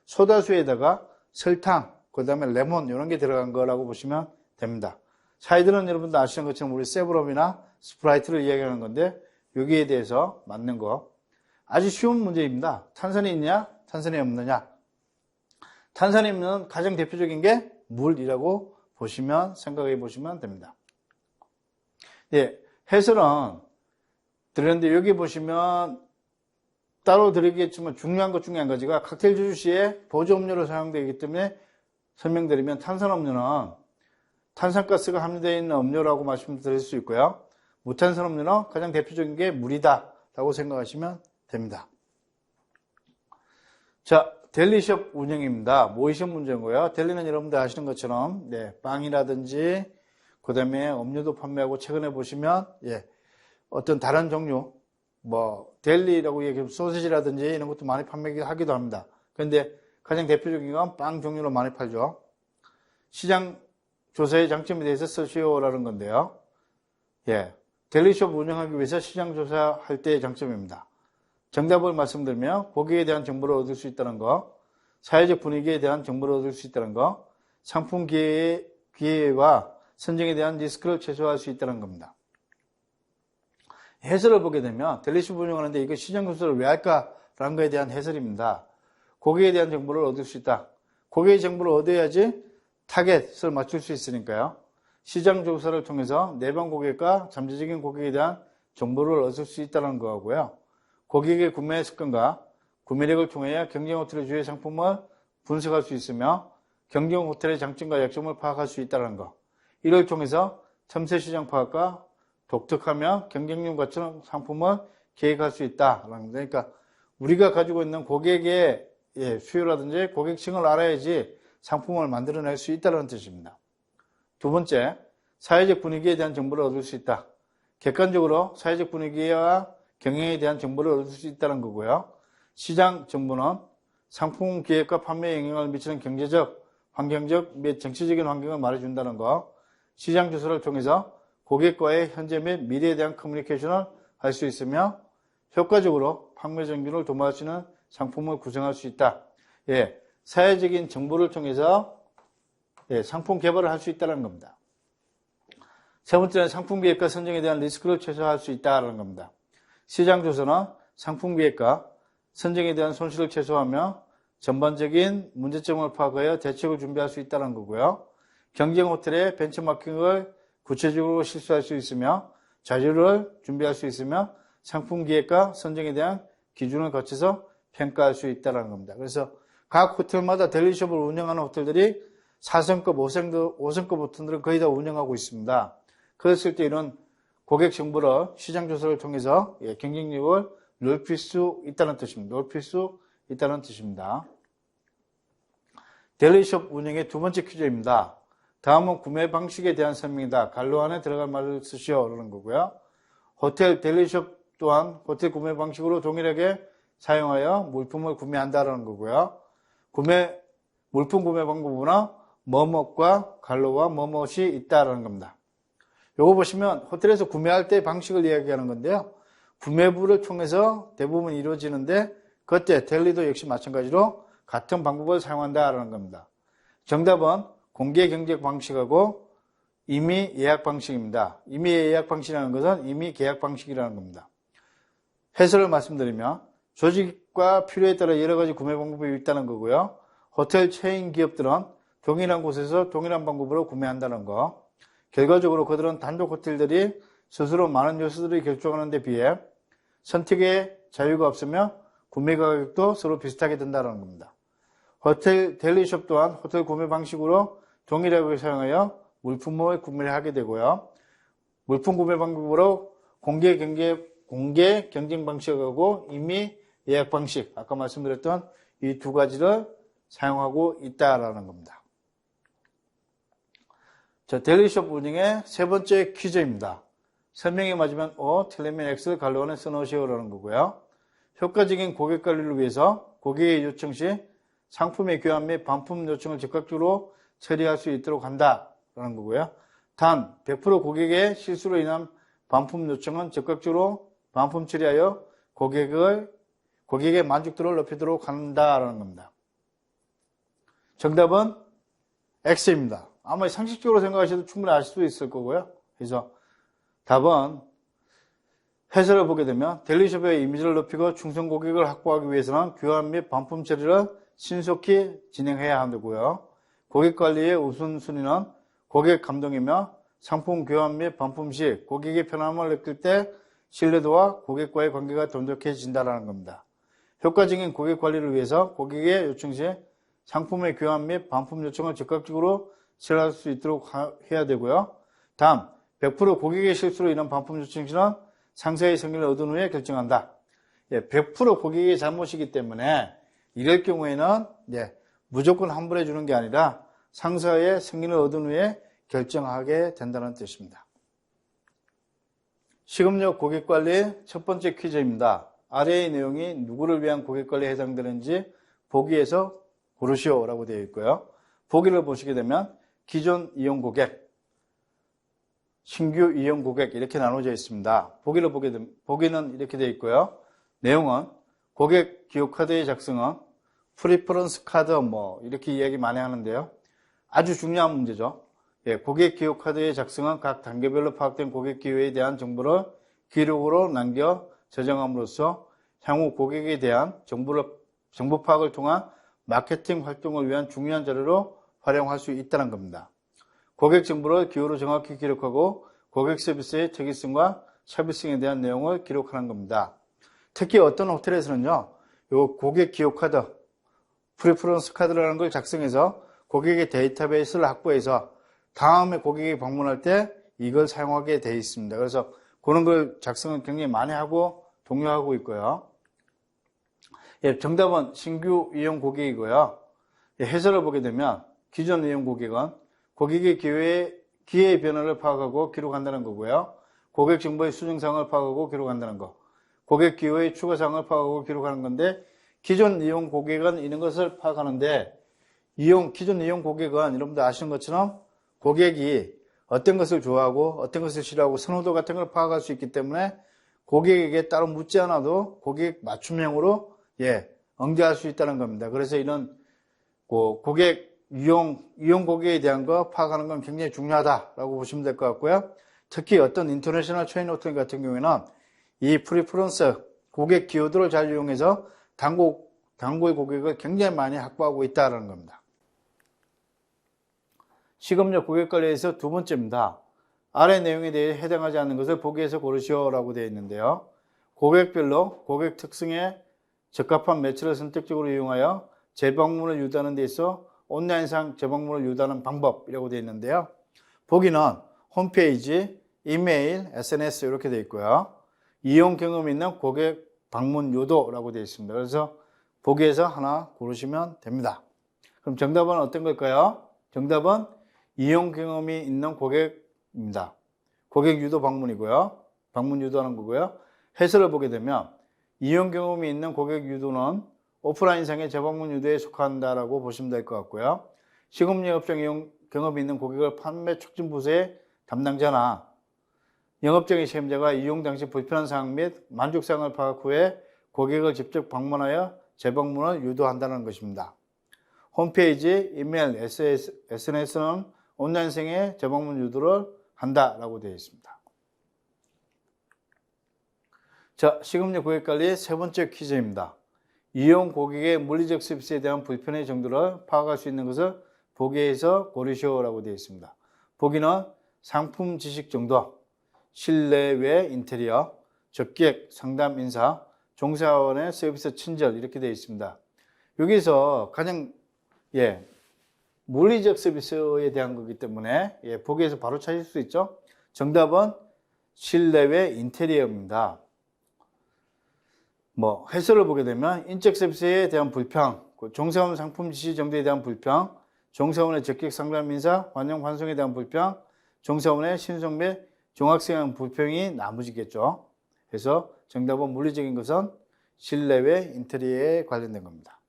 소다수에다가 설탕, 그 다음에 레몬 이런 게 들어간 거라고 보시면 됩니다. 사이드는 여러분들 아시는 것처럼 우리 세브롬이나 스프라이트를 이야기하는 건데 여기에 대해서 맞는 거. 아주 쉬운 문제입니다. 탄산이 있냐? 탄산이 없느냐? 탄산이 있는 가장 대표적인 게 물이라고 보시면 생각해 보시면 됩니다. 예, 해설은 드렸는데 여기 보시면 따로 드리겠지만 중요한 것 중에 한 가지가 칵테일 주류 시에 보조음료로 사용되기 때문에 설명드리면 탄산음료는 탄산가스가 함유되어 있는 음료라고 말씀드릴 수 있고요. 무탄산음료는 가장 대표적인 게 물이다 라고 생각하시면 됩니다. 자, 델리숍 운영입니다. 모의시험 문제고요. 델리는 여러분들 아시는 것처럼 빵이라든지 그 다음에 음료도 판매하고 최근에 보시면 어떤 다른 종류 뭐 델리라고 얘기하면 소시지라든지 이런 것도 많이 판매하기도 합니다. 그런데 가장 대표적인 건 빵 종류로 많이 팔죠. 시장 조사의 장점에 대해서 쓰시오라는 건데요. 델리숍 운영하기 위해서 시장 조사할 때의 장점입니다. 정답을 말씀드리면 고객에 대한 정보를 얻을 수 있다는 거, 사회적 분위기에 대한 정보를 얻을 수 있다는 거, 상품 기회와 선정에 대한 리스크를 최소화할 수 있다는 겁니다. 해설을 보게 되면 델리숍 운영하는데 이거 시장 조사를 왜 할까라는 거에 대한 해설입니다. 고객에 대한 정보를 얻을 수 있다. 고객의 정보를 얻어야지 타겟을 맞출 수 있으니까요. 시장 조사를 통해서 내방 고객과 잠재적인 고객에 대한 정보를 얻을 수 있다는 거고요. 고객의 구매 습관과 구매력을 통해 경쟁 호텔의 주요 상품을 분석할 수 있으며 경쟁 호텔의 장점과 약점을 파악할 수 있다는 거. 이를 통해서 첨세 시장 파악과 독특하며 경쟁력 갖춘 상품을 계획할 수 있다라는 겁니다. 그러니까 우리가 가지고 있는 고객의 수요라든지 고객층을 알아야지 상품을 만들어낼 수 있다는 뜻입니다. 두 번째, 사회적 분위기에 대한 정보를 얻을 수 있다. 객관적으로 사회적 분위기와 경영에 대한 정보를 얻을 수 있다는 거고요. 시장 정보는 상품 기획과 판매에 영향을 미치는 경제적, 환경적 및 정치적인 환경을 말해준다는 거. 시장 조사를 통해서 고객과의 현재 및 미래에 대한 커뮤니케이션을 할 수 있으며 효과적으로 판매 정균을 도모할 수 있는 상품을 구성할 수 있다. 사회적인 정보를 통해서 상품 개발을 할 수 있다는 겁니다. 세 번째는 상품 기획과 선정에 대한 리스크를 최소화할 수 있다는 겁니다. 시장 조사는 상품 기획과 선정에 대한 손실을 최소화하며 전반적인 문제점을 파악하여 대책을 준비할 수 있다는 거고요. 경쟁 호텔의 벤처마킹을 구체적으로 실수할 수 있으며 자료를 준비할 수 있으며 상품 기획과 선정에 대한 기준을 거쳐서 평가할 수 있다는 겁니다. 그래서 각 호텔마다 델리숍을 운영하는 호텔들이 4성급, 5성급 호텔들은 거의 다 운영하고 있습니다. 그랬을 때 이런 고객 정보를 시장 조사를 통해서 경쟁력을 넓힐 수 있다는 뜻입니다. 넓힐 수 있다는 뜻입니다. 델리숍 운영의 두 번째 퀴즈입니다. 다음은 구매 방식에 대한 설명이다. 갈로 안에 들어갈 말을 쓰시오라는 거고요. 호텔 델리숍 또한 호텔 구매 방식으로 동일하게 사용하여 물품을 구매한다라는 거고요. 물품 구매 방법은 뭐뭇과 갈로와 뭐뭇이 있다라는 겁니다. 요거 보시면 호텔에서 구매할 때 방식을 이야기하는 건데요. 구매부를 통해서 대부분 이루어지는데 그때 델리도 역시 마찬가지로 같은 방법을 사용한다라는 겁니다. 정답은 공개 경쟁 방식하고 임의 예약 방식입니다. 임의 예약 방식이라는 것은 임의 계약 방식이라는 겁니다. 해설을 말씀드리면 조직과 필요에 따라 여러 가지 구매 방법이 있다는 거고요. 호텔 체인 기업들은 동일한 곳에서 동일한 방법으로 구매한다는 거. 결과적으로 그들은 단독 호텔들이 스스로 많은 요소들을 결정하는 데 비해 선택의 자유가 없으며 구매 가격도 서로 비슷하게 된다는 겁니다. 호텔 델리숍 또한 호텔 구매 방식으로 동일하게 사용하여 물품을 구매를 하게 되고요. 물품 구매 방법으로 공개 경쟁 방식하고 임의 예약 방식, 아까 말씀드렸던 이 두 가지를 사용하고 있다라는 겁니다. 자, 델리숍 운영의 세 번째 퀴즈입니다. 설명이 맞으면 O, 틀리면 X를 갈로원에 써놓으시오라는 거고요. 효과적인 고객 관리를 위해서 고객의 요청 시 상품의 교환 및 반품 요청을 즉각적으로 처리할 수 있도록 한다라는 거고요. 단, 100% 고객의 실수로 인한 반품 요청은 즉각적으로 반품 처리하여 고객의 만족도를 높이도록 한다라는 겁니다. 정답은 X입니다. 아마 상식적으로 생각하셔도 충분히 아실 수 있을 거고요. 그래서 답은 해설을 보게 되면 델리숍의 이미지를 높이고 충성 고객을 확보하기 위해서는 교환 및 반품 처리를 신속히 진행해야 한다고요. 고객 관리의 우선순위는 고객 감동이며 상품 교환 및 반품 시 고객의 편함을 느낄 때 신뢰도와 고객과의 관계가 돈독해진다는 겁니다. 효과적인 고객 관리를 위해서 고객의 요청 시 상품의 교환 및 반품 요청을 즉각적으로 처리할 수 있도록 해야 되고요. 다음, 100% 고객의 실수로 인한 반품 요청 시는 상사의 승인을 얻은 후에 결정한다. 100% 고객의 잘못이기 때문에 이럴 경우에는 무조건 환불해 주는 게 아니라 상사의 승인을 얻은 후에 결정하게 된다는 뜻입니다. 식음료 고객관리 첫 번째 퀴즈입니다. 아래의 내용이 누구를 위한 고객관리에 해당되는지 보기에서 고르시오라고 되어 있고요. 보기를 보시게 되면 기존 이용 고객, 신규 이용 고객 이렇게 나눠져 있습니다. 보기를 보게 되면 보기는 이렇게 되어 있고요. 내용은 고객 기호카드의 작성은 프리퍼런스 카드 이렇게 이야기 많이 하는데요. 아주 중요한 문제죠. 고객 기호카드의 작성은 각 단계별로 파악된 고객 기호에 대한 정보를 기록으로 남겨 저장함으로써 향후 고객에 대한 정보 파악을 통한 마케팅 활동을 위한 중요한 자료로 활용할 수 있다는 겁니다. 고객 정보를 기호로 정확히 기록하고 고객 서비스의 특이성과 차별성에 대한 내용을 기록하는 겁니다. 특히 어떤 호텔에서는요, 요 고객 기호 카드, 프리퍼런스 카드라는 걸 작성해서 고객의 데이터베이스를 확보해서 다음에 고객이 방문할 때 이걸 사용하게 되어 있습니다. 그래서 그런 걸 작성을 굉장히 많이 하고 독려하고 있고요. 정답은 신규 이용 고객이고요. 해설을 보게 되면 기존 이용 고객은 고객의 기회의 변화를 파악하고 기록한다는 거고요. 고객 정보의 수정사항을 파악하고 기록한다는 거. 고객 기호의 추가사항을 파악하고 기록하는 건데 기존 이용 고객은 이런 것을 파악하는데 기존 이용 고객은 여러분들 아시는 것처럼 고객이 어떤 것을 좋아하고 어떤 것을 싫어하고 선호도 같은 걸 파악할 수 있기 때문에 고객에게 따로 묻지 않아도 고객 맞춤형으로 응대할 수 있다는 겁니다. 그래서 이런 이용 고객에 대한 거 파악하는 건 굉장히 중요하다라고 보시면 될 것 같고요. 특히 어떤 인터내셔널 체인 호텔 같은 경우에는 이 프리퍼런스 고객 기호들을 잘 이용해서 단골 고객을 굉장히 많이 확보하고 있다는 겁니다. 식음료 고객 관리에서 두 번째입니다. 아래 내용에 대해 해당하지 않는 것을 보기에서 고르시오라고 되어 있는데요. 고객별로 고객 특성에 적합한 매체를 선택적으로 이용하여 재방문을 유도하는 데 있어 온라인상 재방문을 유도하는 방법이라고 되어 있는데요. 보기는 홈페이지, 이메일, SNS 이렇게 되어 있고요. 이용 경험이 있는 고객 방문 유도라고 되어 있습니다. 그래서 보기에서 하나 고르시면 됩니다. 그럼 정답은 어떤 걸까요? 정답은 이용 경험이 있는 고객입니다. 고객 유도 방문이고요. 방문 유도하는 거고요. 해설을 보게 되면 이용 경험이 있는 고객 유도는 오프라인상의 재방문 유도에 속한다라고 보시면 될 것 같고요. 식음료 업종 이용 경험이 있는 고객을 판매 촉진 부서의 담당자나 영업적인 책임자가 이용 당시 불편한 사항 및 만족사항을 파악 후에 고객을 직접 방문하여 재방문을 유도한다는 것입니다. 홈페이지, 이메일, SNS는 온라인생의 재방문 유도를 한다라고 되어 있습니다. 자, 식음료 고객관리 세 번째 퀴즈입니다. 이용 고객의 물리적 서비스에 대한 불편의 정도를 파악할 수 있는 것을 보기에서 고르시오라고 되어 있습니다. 보기는 상품 지식 정도, 실내외 인테리어, 접객, 상담 인사, 종사원의 서비스 친절 이렇게 되어 있습니다. 여기서 가장 물리적 서비스에 대한 거기 때문에 보기에서 바로 찾을 수 있죠. 정답은 실내외 인테리어입니다. 해설을 보게 되면 인적 서비스에 대한 불평, 종사원 상품 지시 정도에 대한 불평, 종사원의 적객 상담 인사, 환영 환송에 대한 불평, 종사원의 신속 및 종합성향 불평이 나머지겠죠. 그래서 정답은 물리적인 것은 실내외 인테리어에 관련된 겁니다.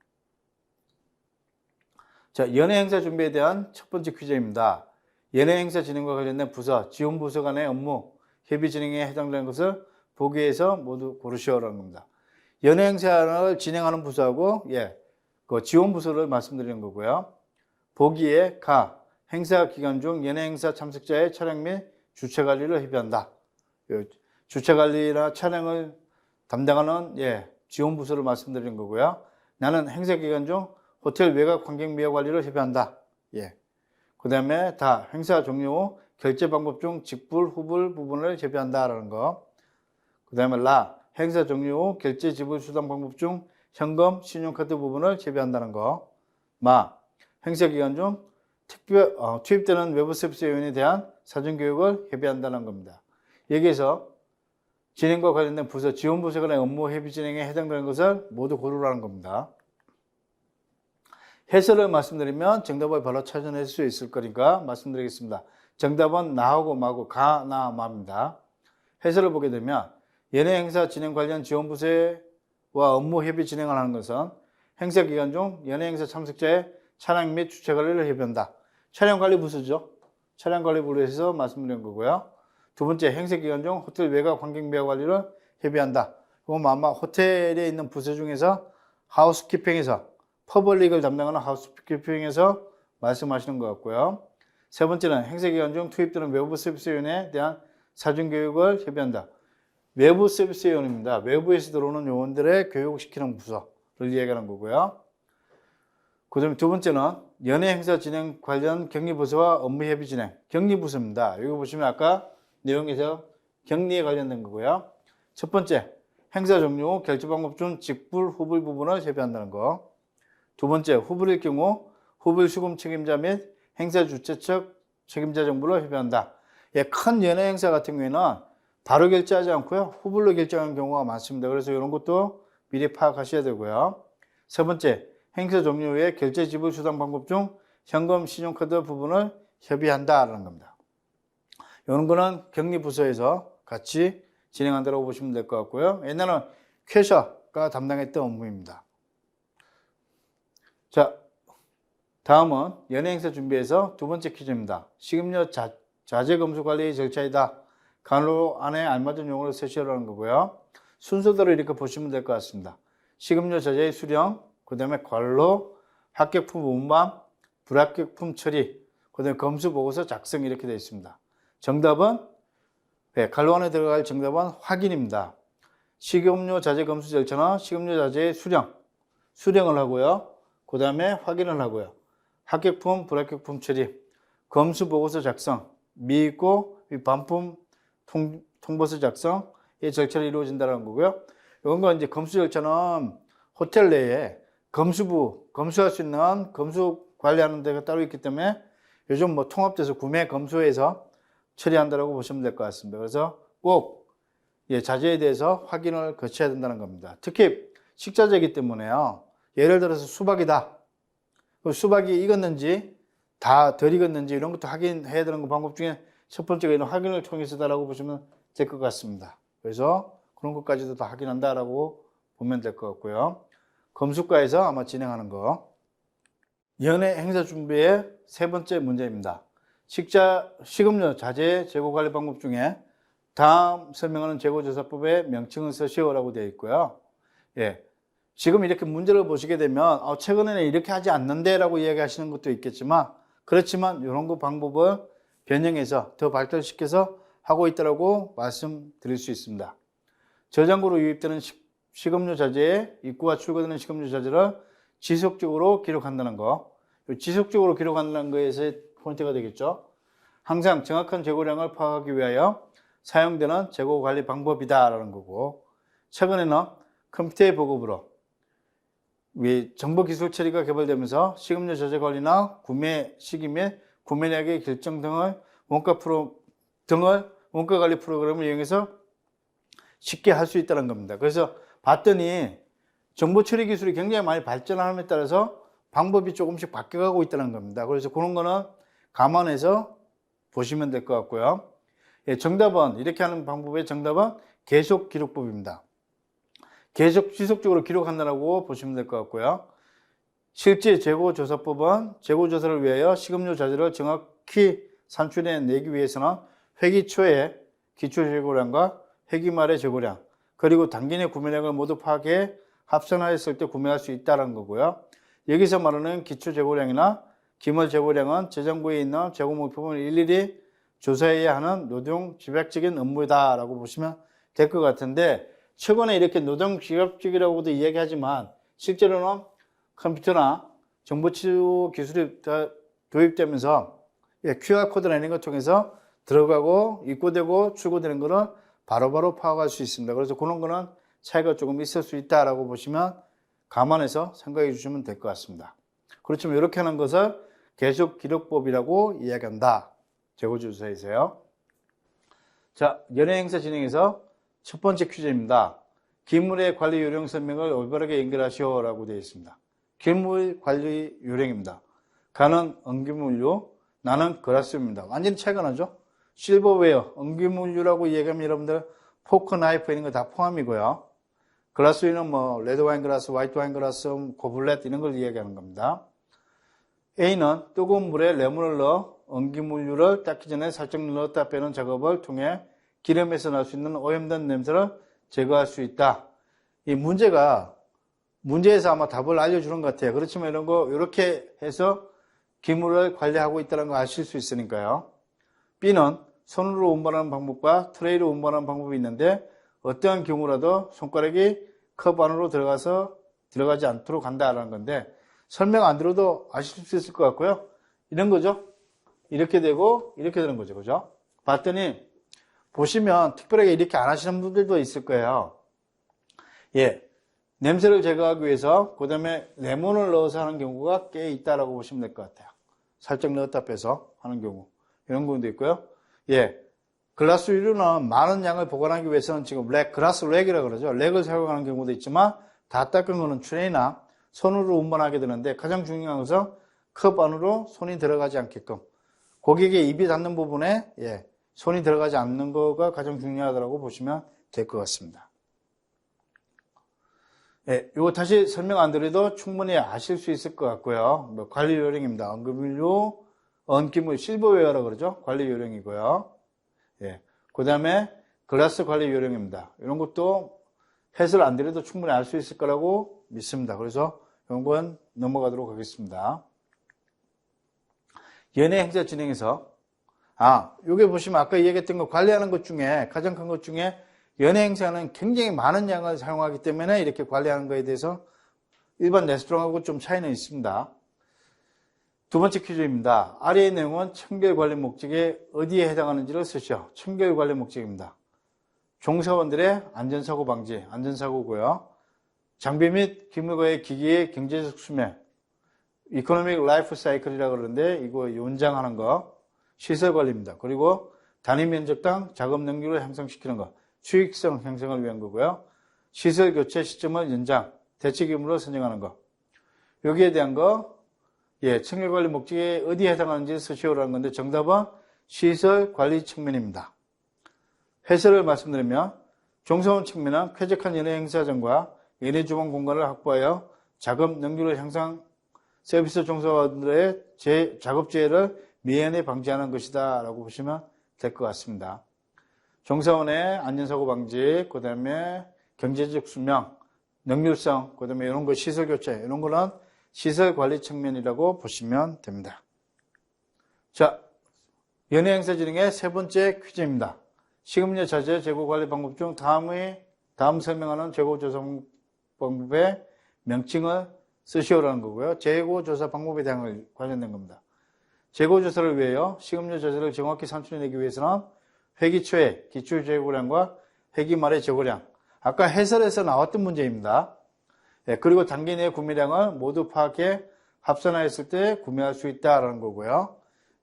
자, 연예 행사 준비에 대한 첫 번째 퀴즈입니다. 연예 행사 진행과 관련된 부서, 지원 부서 간의 업무, 협의 진행에 해당되는 것을 보기에서 모두 고르시오라는 겁니다. 연예 행사를 진행하는 부서하고 그 지원 부서를 말씀드리는 거고요. 보기에 행사 기간 중 연예 행사 참석자의 촬영 및 주최 관리를 협의한다. 주최 관리나 촬영을 담당하는 지원 부서를 말씀드리는 거고요. 나는 행사 기간 중 호텔 외곽 환경 미화 관리를 협의한다. 그 다음에 행사 종료 후 결제 방법 중 직불, 후불 부분을 협의한다라는 거. 그 다음에 행사 종료 후 결제 지불 수당 방법 중 현금, 신용카드 부분을 협의한다는 거. 행사 기간 중 투입되는 외부 서비스 요인에 대한 사전교육을 협의한다는 겁니다. 여기에서 진행과 관련된 부서, 지원 부서 간의 업무 협의 진행에 해당되는 것을 모두 고르라는 겁니다. 해설을 말씀드리면 정답을 바로 찾아낼 수 있을 거니까 말씀드리겠습니다. 정답은 나하고 마고 나, 마입니다. 해설을 보게 되면 연예 행사 진행 관련 지원 부서와 업무 협의 진행을 하는 것은 행사 기간 중 연예 행사 참석자의 차량 및 주최 관리를 협의한다. 촬영 관리 부서죠. 촬영 관리 부서에서 말씀드린 거고요. 두 번째, 행사 기간 중 호텔 외곽 환경 미화 관리를 협의한다. 그럼 아마 호텔에 있는 부서 중에서 하우스키핑에서 퍼블릭을 담당하는 하우스키핑에서 말씀하시는 것 같고요. 세 번째는 행사 기간 중 투입되는 외부 서비스 요원에 대한 사전 교육을 협의한다. 외부 서비스 요원입니다. 외부에서 들어오는 요원들의 교육시키는 부서를 이야기하는 거고요. 그 다음에 두 번째는 연예 행사 진행 관련 격리부서와 업무 협의 진행, 격리부서입니다. 여기 보시면 아까 내용에서 격리에 관련된 거고요. 첫 번째, 행사 종료 후 결제 방법 중 직불, 후불 부분을 협의한다는 거. 두 번째, 후불일 경우 후불 수금 책임자 및 행사 주최 측 책임자 정보를 협의한다. 큰 연예 행사 같은 경우에는 바로 결제하지 않고요. 후불로 결제하는 경우가 많습니다. 그래서 이런 것도 미리 파악하셔야 되고요. 세 번째, 행사 종료 후에 결제 지불 수당 방법 중 현금, 신용카드 부분을 협의한다라는 겁니다. 이런 거는 격리부서에서 같이 진행한다고 보시면 될 것 같고요. 옛날에는 쾌샤가 담당했던 업무입니다. 자, 다음은 연예 행사 준비에서 두 번째 퀴즈입니다. 식음료 자재 검수 관리 절차이다. 간로 안에 알맞은 용어를 쓰시라는 거고요. 순서대로 이렇게 보시면 될 것 같습니다. 식음료 자재의 수령, 그 다음에 관로, 합격품 운반, 불합격품 처리, 그 다음에 검수 보고서 작성 이렇게 되어 있습니다. 정답은 관로 안에 들어갈 정답은 확인입니다. 식음료 자재 검수 절차는 식음료 자재의 수령을 하고요. 그 다음에 확인을 하고요. 합격품, 불합격품 처리, 검수 보고서 작성, 미입고 반품 통보서 작성, 이 절차를 이루어진다는 거고요. 이건 이제 검수 절차는 호텔 내에 검수할 수 있는 검수 관리하는 데가 따로 있기 때문에 요즘 통합돼서 구매 검수해서 처리한다고 보시면 될 것 같습니다. 그래서 꼭 자재에 대해서 확인을 거쳐야 된다는 겁니다. 특히 식자재이기 때문에요. 예를 들어서 수박이다. 수박이 익었는지 다 덜 익었는지 이런 것도 확인해야 되는 방법 중에 첫 번째가 이런 확인을 통해서다라고 보시면 될 것 같습니다. 그래서 그런 것까지도 다 확인한다라고 보면 될 것 같고요. 검수과에서 아마 진행하는 거. 연예 행사 준비의 세 번째 문제입니다. 식음료 자재 재고 관리 방법 중에 다음 설명하는 재고조사법의 명칭을 쓰시오라고 되어 있고요. 지금 이렇게 문제를 보시게 되면 최근에는 이렇게 하지 않는데 라고 이야기하시는 것도 있겠지만 그렇지만 이런 거 방법을 변형해서 더 발달시켜서 하고 있다고 말씀드릴 수 있습니다. 저장고로 유입되는 식음료 자재에 입구와 출고되는 식음료 자재를 지속적으로 기록한다는 거. 지속적으로 기록한다는 거에서의 포인트가 되겠죠. 항상 정확한 재고량을 파악하기 위하여 사용되는 재고 관리 방법이다라는 거고, 최근에는 컴퓨터의 보급으로 정보 기술 처리가 개발되면서 식음료 자재 관리나 구매 시기 및 구매량의 결정 등을 원가 관리 프로그램을 이용해서 쉽게 할 수 있다는 겁니다. 그래서 봤더니 정보 처리 기술이 굉장히 많이 발전함에 따라서 방법이 조금씩 바뀌어가고 있다는 겁니다. 그래서 그런 거는 감안해서 보시면 될 것 같고요. 정답은, 이렇게 하는 방법의 정답은 계속 기록법입니다. 계속 지속적으로 기록한다고 보시면 될 것 같고요. 실제 재고조사법은 재고조사를 위하여 식음료 자재를 정확히 산출해내기 위해서는 회기 초에 기초재고량과 회기 말의 재고량, 그리고 당기의 구매량을 모두 파악해 합산하였을 때 구매할 수 있다는 거고요. 여기서 말하는 기초재고량이나 기물재고량은 저장고에 있는 재고물품을 일일이 조사해야 하는 노동 집약적인 업무다라고 보시면 될 것 같은데, 최근에 이렇게 노동 집약적이라고도 이야기하지만 실제로는 컴퓨터나 정보치유 기술이 도입되면서 QR코드나 이런 걸 통해서 들어가고 입고되고 출고되는 거를 바로바로 파악할 수 있습니다. 그래서 그런 거는 차이가 조금 있을 수 있다라고 보시면 감안해서 생각해 주시면 될 것 같습니다. 그렇지만 이렇게 하는 것을 계속 기록법이라고 이야기한다. 재고조사에서요. 자, 연예행사 진행에서 첫 번째 퀴즈입니다. 기물의 관리 요령 설명을 올바르게 연결하시오라고 되어 있습니다. 기물 관리 요령입니다. 가는 엉기물류, 나는 그라스입니다. 완전히 차이가 나죠? 실버웨어, 엉기물류라고 이야기하면 여러분들 포크, 나이프 이런 거 다 포함이고요. 그라스는 뭐 레드 와인 그라스, 화이트 와인 그라스, 고블렛 이런 걸 이야기하는 겁니다. A는 뜨거운 물에 레몬을 넣어 엉기물류를 닦기 전에 살짝 넣었다 빼는 작업을 통해 기름에서 날 수 있는 오염된 냄새를 제거할 수 있다. 이 문제에서 아마 답을 알려주는 것 같아요. 그렇지만 이런 거 이렇게 해서 기물을 관리하고 있다는 거 아실 수 있으니까요. B는 손으로 운반하는 방법과 트레이로 운반하는 방법이 있는데 어떠한 경우라도 손가락이 컵 안으로 들어가지 않도록 한다라는 건데, 설명 안 들어도 아실 수 있을 것 같고요. 이런 거죠. 이렇게 되고 이렇게 되는 거죠. 그죠? 봤더니 보시면 특별하게 이렇게 안 하시는 분들도 있을 거예요. 냄새를 제거하기 위해서 그 다음에 레몬을 넣어서 하는 경우가 꽤 있다라고 보시면 될 것 같아요. 살짝 넣었다 빼서 하는 경우, 이런 경우도 있고요. 글라스 유류는 많은 양을 보관하기 위해서는 지금 글라스 렉이라고 그러죠. 렉을 사용하는 경우도 있지만 다 닦은 거는 트레이나 손으로 운반하게 되는데, 가장 중요한 것은 컵 안으로 손이 들어가지 않게끔 고객의 입이 닿는 부분에 손이 들어가지 않는 거가 가장 중요하다고 보시면 될 것 같습니다. 이거 다시 설명 안 드려도 충분히 아실 수 있을 것 같고요. 관리 요령입니다. 엉기물, 실버웨어라고 그러죠. 관리 요령이고요. 그 다음에 글라스 관리 요령입니다. 이런 것도 해설 안 드려도 충분히 알 수 있을 거라고 믿습니다. 그래서 이런 건 넘어가도록 하겠습니다. 연예 행사 진행에서 여기 보시면 아까 얘기했던 거 관리하는 것 중에 가장 큰 것 중에 연예 행사는 굉장히 많은 양을 사용하기 때문에 이렇게 관리하는 거에 대해서 일반 레스토랑하고 좀 차이는 있습니다. 두 번째 퀴즈입니다. 아래의 내용은 청결 관리 목적에 어디에 해당하는지를 쓰시오. 청결 관리 목적입니다. 종사원들의 안전사고 방지, 안전사고고요. 장비 및 기물과의 기기의 경제적 수명, 이코노믹 라이프 사이클이라고 그러는데 이거 연장하는 거, 시설 관리입니다. 그리고 단위 면적당 작업 능률을 향상시키는 거, 수익성 형성을 위한 거고요. 시설 교체 시점을 연장, 대체 기물을 선정하는 거. 여기에 대한 거, 청결 관리 목적에 어디에 해당하는지 쓰시오라는 건데 정답은 시설 관리 측면입니다. 해설을 말씀드리면 종사원 측면은 쾌적한 연예 행사장과 연예 주방 공간을 확보하여 작업 능률을 향상, 서비스 종사원들의 작업재해를 미연에 방지하는 것이다 라고 보시면 될 것 같습니다. 종사원의 안전사고 방지, 그 다음에 경제적 수명, 능률성, 그 다음에 이런 거 시설 교체, 이런 거는 시설 관리 측면이라고 보시면 됩니다. 자, 연애 행사 진행의 세 번째 퀴즈입니다. 식음료 자재 재고 관리 방법 중 다음 설명하는 재고 조사 방법의 명칭을 쓰시오라는 거고요. 재고 조사 방법에 대한 관련된 겁니다. 재고 조사를 위하여 식음료 자재를 정확히 산출해내기 위해서는 회기 초의 기초 재고량과 회기 말의 재고량, 아까 해설에서 나왔던 문제입니다. 그리고 단기 내 구매량을 모두 파악해 합산하였을 때 구매할 수 있다라는 거고요.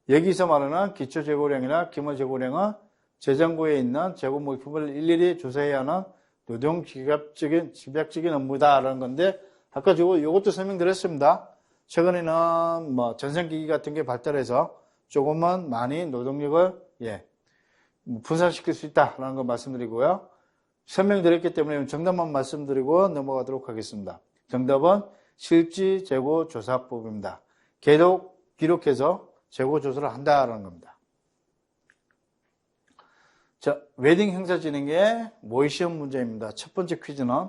여기서 말하는 기초 재고량이나 기모 재고량은 재정고에 있는 재고 물품을 일일이 조사해야 하는 노동 집약적인 업무다라는 건데, 아까 이것도 설명드렸습니다. 최근에는 전생기기 같은 게 발달해서 조금은 많이 노동력을 분산시킬 수 있다라는 거 말씀드리고요. 설명드렸기 때문에 정답만 말씀드리고 넘어가도록 하겠습니다. 정답은 실지 재고 조사법입니다. 기록해서 재고 조사를 한다라는 겁니다. 자, 웨딩 행사 진행의 모의 시험 문제입니다. 첫 번째 퀴즈는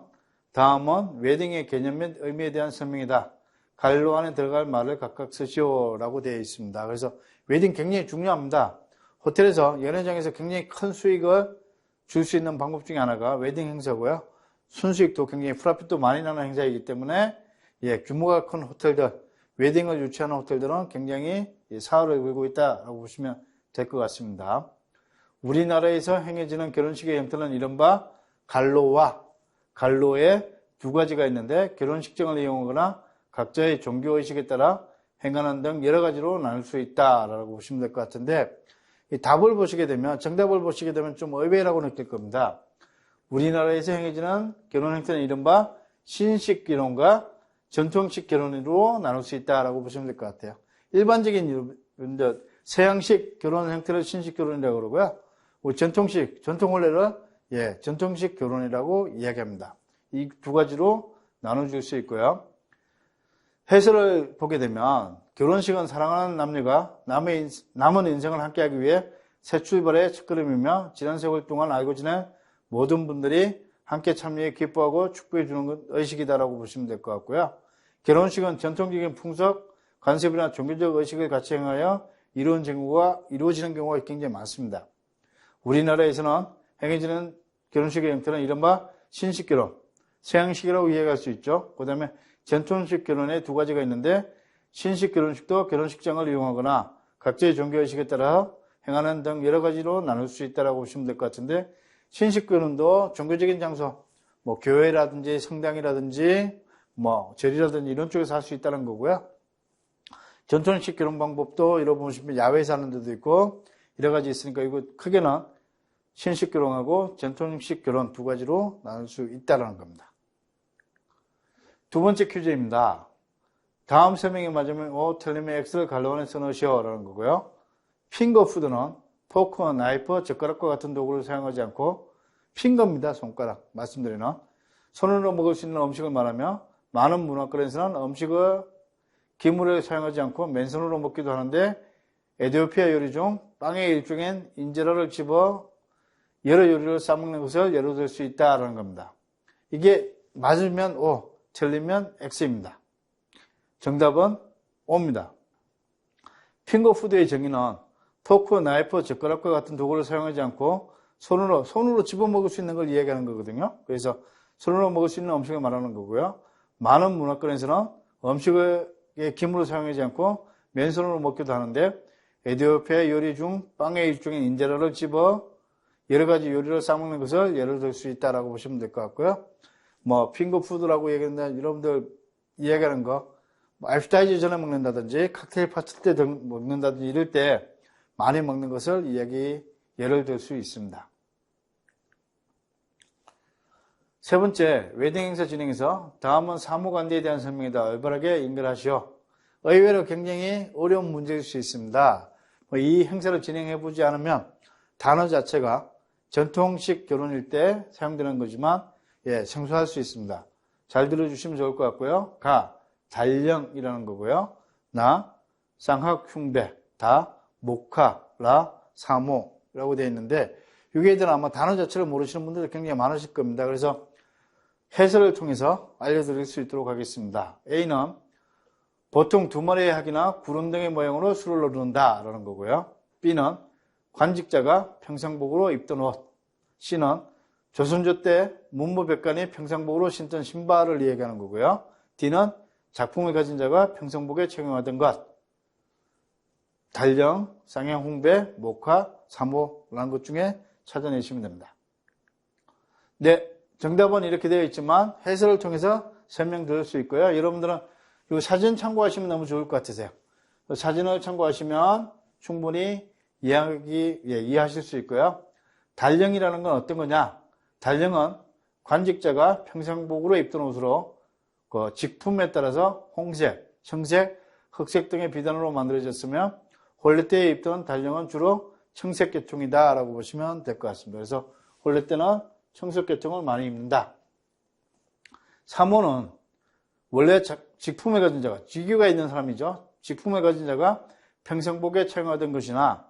다음은 웨딩의 개념 및 의미에 대한 설명이다. 갈로 안에 들어갈 말을 각각 쓰시오라고 되어 있습니다. 그래서 웨딩 굉장히 중요합니다. 호텔에서 연회장에서 굉장히 큰 수익을 줄 수 있는 방법 중에 하나가 웨딩 행사고요. 순수익도 굉장히 프로핏도 많이 나는 행사이기 때문에 규모가 큰 호텔들, 웨딩을 유치하는 호텔들은 굉장히 사활을 걸고 있다라고 보시면 될 것 같습니다. 우리나라에서 행해지는 결혼식의 형태는 이른바 갈로의 두 가지가 있는데, 결혼식장을 이용하거나 각자의 종교의식에 따라 행하는 등 여러 가지로 나눌 수 있다라고 보시면 될 것 같은데, 이 정답을 보시게 되면 좀 의외라고 느낄 겁니다. 우리나라에서 행해지는 결혼 행태는 이른바 신식 결혼과 전통식 결혼으로 나눌 수 있다라고 보시면 될 것 같아요. 일반적인 서양식 결혼 행태를 신식 결혼이라고 그러고요. 전통 혼례를 전통식 결혼이라고 이야기합니다. 이 두 가지로 나눠줄 수 있고요. 해설을 보게 되면 결혼식은 사랑하는 남녀가 남은 인생을 함께하기 위해 새 출발의 첫걸음이며 지난 세월 동안 알고 지낸 모든 분들이 함께 참여해 기뻐하고 축복해 주는 의식이다라고 보시면 될 것 같고요. 결혼식은 전통적인 풍속, 관습이나 종교적 의식을 같이 행하여 이루어지는 경우가 굉장히 많습니다. 우리나라에서는 행해지는 결혼식의 형태는 이른바 신식결혼, 서양식이라고 이해할 수 있죠. 그 다음에 전통식 결혼에 두 가지가 있는데, 신식 결혼식도 결혼식장을 이용하거나 각자의 종교의식에 따라 행하는 등 여러 가지로 나눌 수 있다고 보시면 될 것 같은데, 신식 결혼도 종교적인 장소, 교회라든지 성당이라든지 절이라든지 이런 쪽에서 할 수 있다는 거고요. 전통식 결혼 방법도 여러분 보시면 야외에서 하는 데도 있고 여러 가지 있으니까, 이거 크게는 신식 결혼하고 전통식 결혼 두 가지로 나눌 수 있다는 겁니다. 두 번째 퀴즈입니다. 다음 설명에 맞으면 O, 틀리면 X를 갈로 안에 써넣으시오라는 거고요. 핑거푸드는 포크, 나이프, 젓가락과 같은 도구를 사용하지 않고, 핑거입니다. 손가락. 말씀드리는 손으로 먹을 수 있는 음식을 말하며, 많은 문화권에서는 음식을 기물을 사용하지 않고 맨손으로 먹기도 하는데, 에티오피아 요리 중 빵의 일종인 인제라를 집어 여러 요리를 싸먹는 것을 예로 들 수 있다라는 겁니다. 이게 맞으면 O, 틀리면 X입니다. 정답은 O입니다. 핑거푸드의 정의는 포크, 나이프, 젓가락과 같은 도구를 사용하지 않고 손으로 집어 먹을 수 있는 걸 이야기하는 거거든요. 그래서 손으로 먹을 수 있는 음식을 말하는 거고요. 많은 문화권에서는 음식의 기물을 사용하지 않고 맨손으로 먹기도 하는데, 에티오피아 요리 중 빵의 일종인 인제라를 집어 여러 가지 요리를 싸먹는 것을 예를 들 수 있다라고 보시면 될 것 같고요. 핑거푸드라고 얘기하는데, 여러분들 이야기하는 거, 알프타이저 전에 먹는다든지 칵테일 파티 때 먹는다든지 이럴 때 많이 먹는 것을 예를 들 수 있습니다. 세 번째, 웨딩 행사 진행에서 다음은 사무관리에 대한 설명이다. 올바르게 연결하시오. 의외로 굉장히 어려운 문제일 수 있습니다. 이 행사를 진행해보지 않으면 단어 자체가 전통식 결혼일 때 사용되는 거지만 생소할 수 있습니다. 잘 들어주시면 좋을 것 같고요. 달령이라는 거고요. 쌍학, 흉배, 목하, 사모라고 되어 있는데, 여기에 대한 아마 단어 자체를 모르시는 분들이 굉장히 많으실 겁니다. 그래서 해설을 통해서 알려드릴 수 있도록 하겠습니다. A는 보통 두 마리의 학이나 구름 등의 모양으로 술을 넣는다라는 거고요. B는 관직자가 평상복으로 입던 옷. C는 조선조 때 문무백관이 평상복으로 신던 신발을 이야기하는 거고요. D는 작품을 가진 자가 평상복에 착용하던 것. 달령, 쌍양, 홍배, 목화, 사모라는 것 중에 찾아내시면 됩니다. 네, 정답은 이렇게 되어 있지만 해설을 통해서 설명드릴 수 있고요. 여러분들은 이 사진 참고하시면 너무 좋을 것 같으세요. 사진을 참고하시면 충분히 이해하실 수 있고요. 달령이라는 건 어떤 거냐? 달령은 관직자가 평상복으로 입던 옷으로 그 직품에 따라서 홍색, 청색, 흑색 등의 비단으로 만들어졌으며 혼례 때에 입던 달령은 주로 청색 계통이다 라고 보시면 될 것 같습니다. 그래서 혼례 때는 청색 계통을 많이 입는다. 사모는 원래 직품을 가진 자가, 직위가 있는 사람이죠. 직품을 가진 자가 평상복에 착용하던 것이나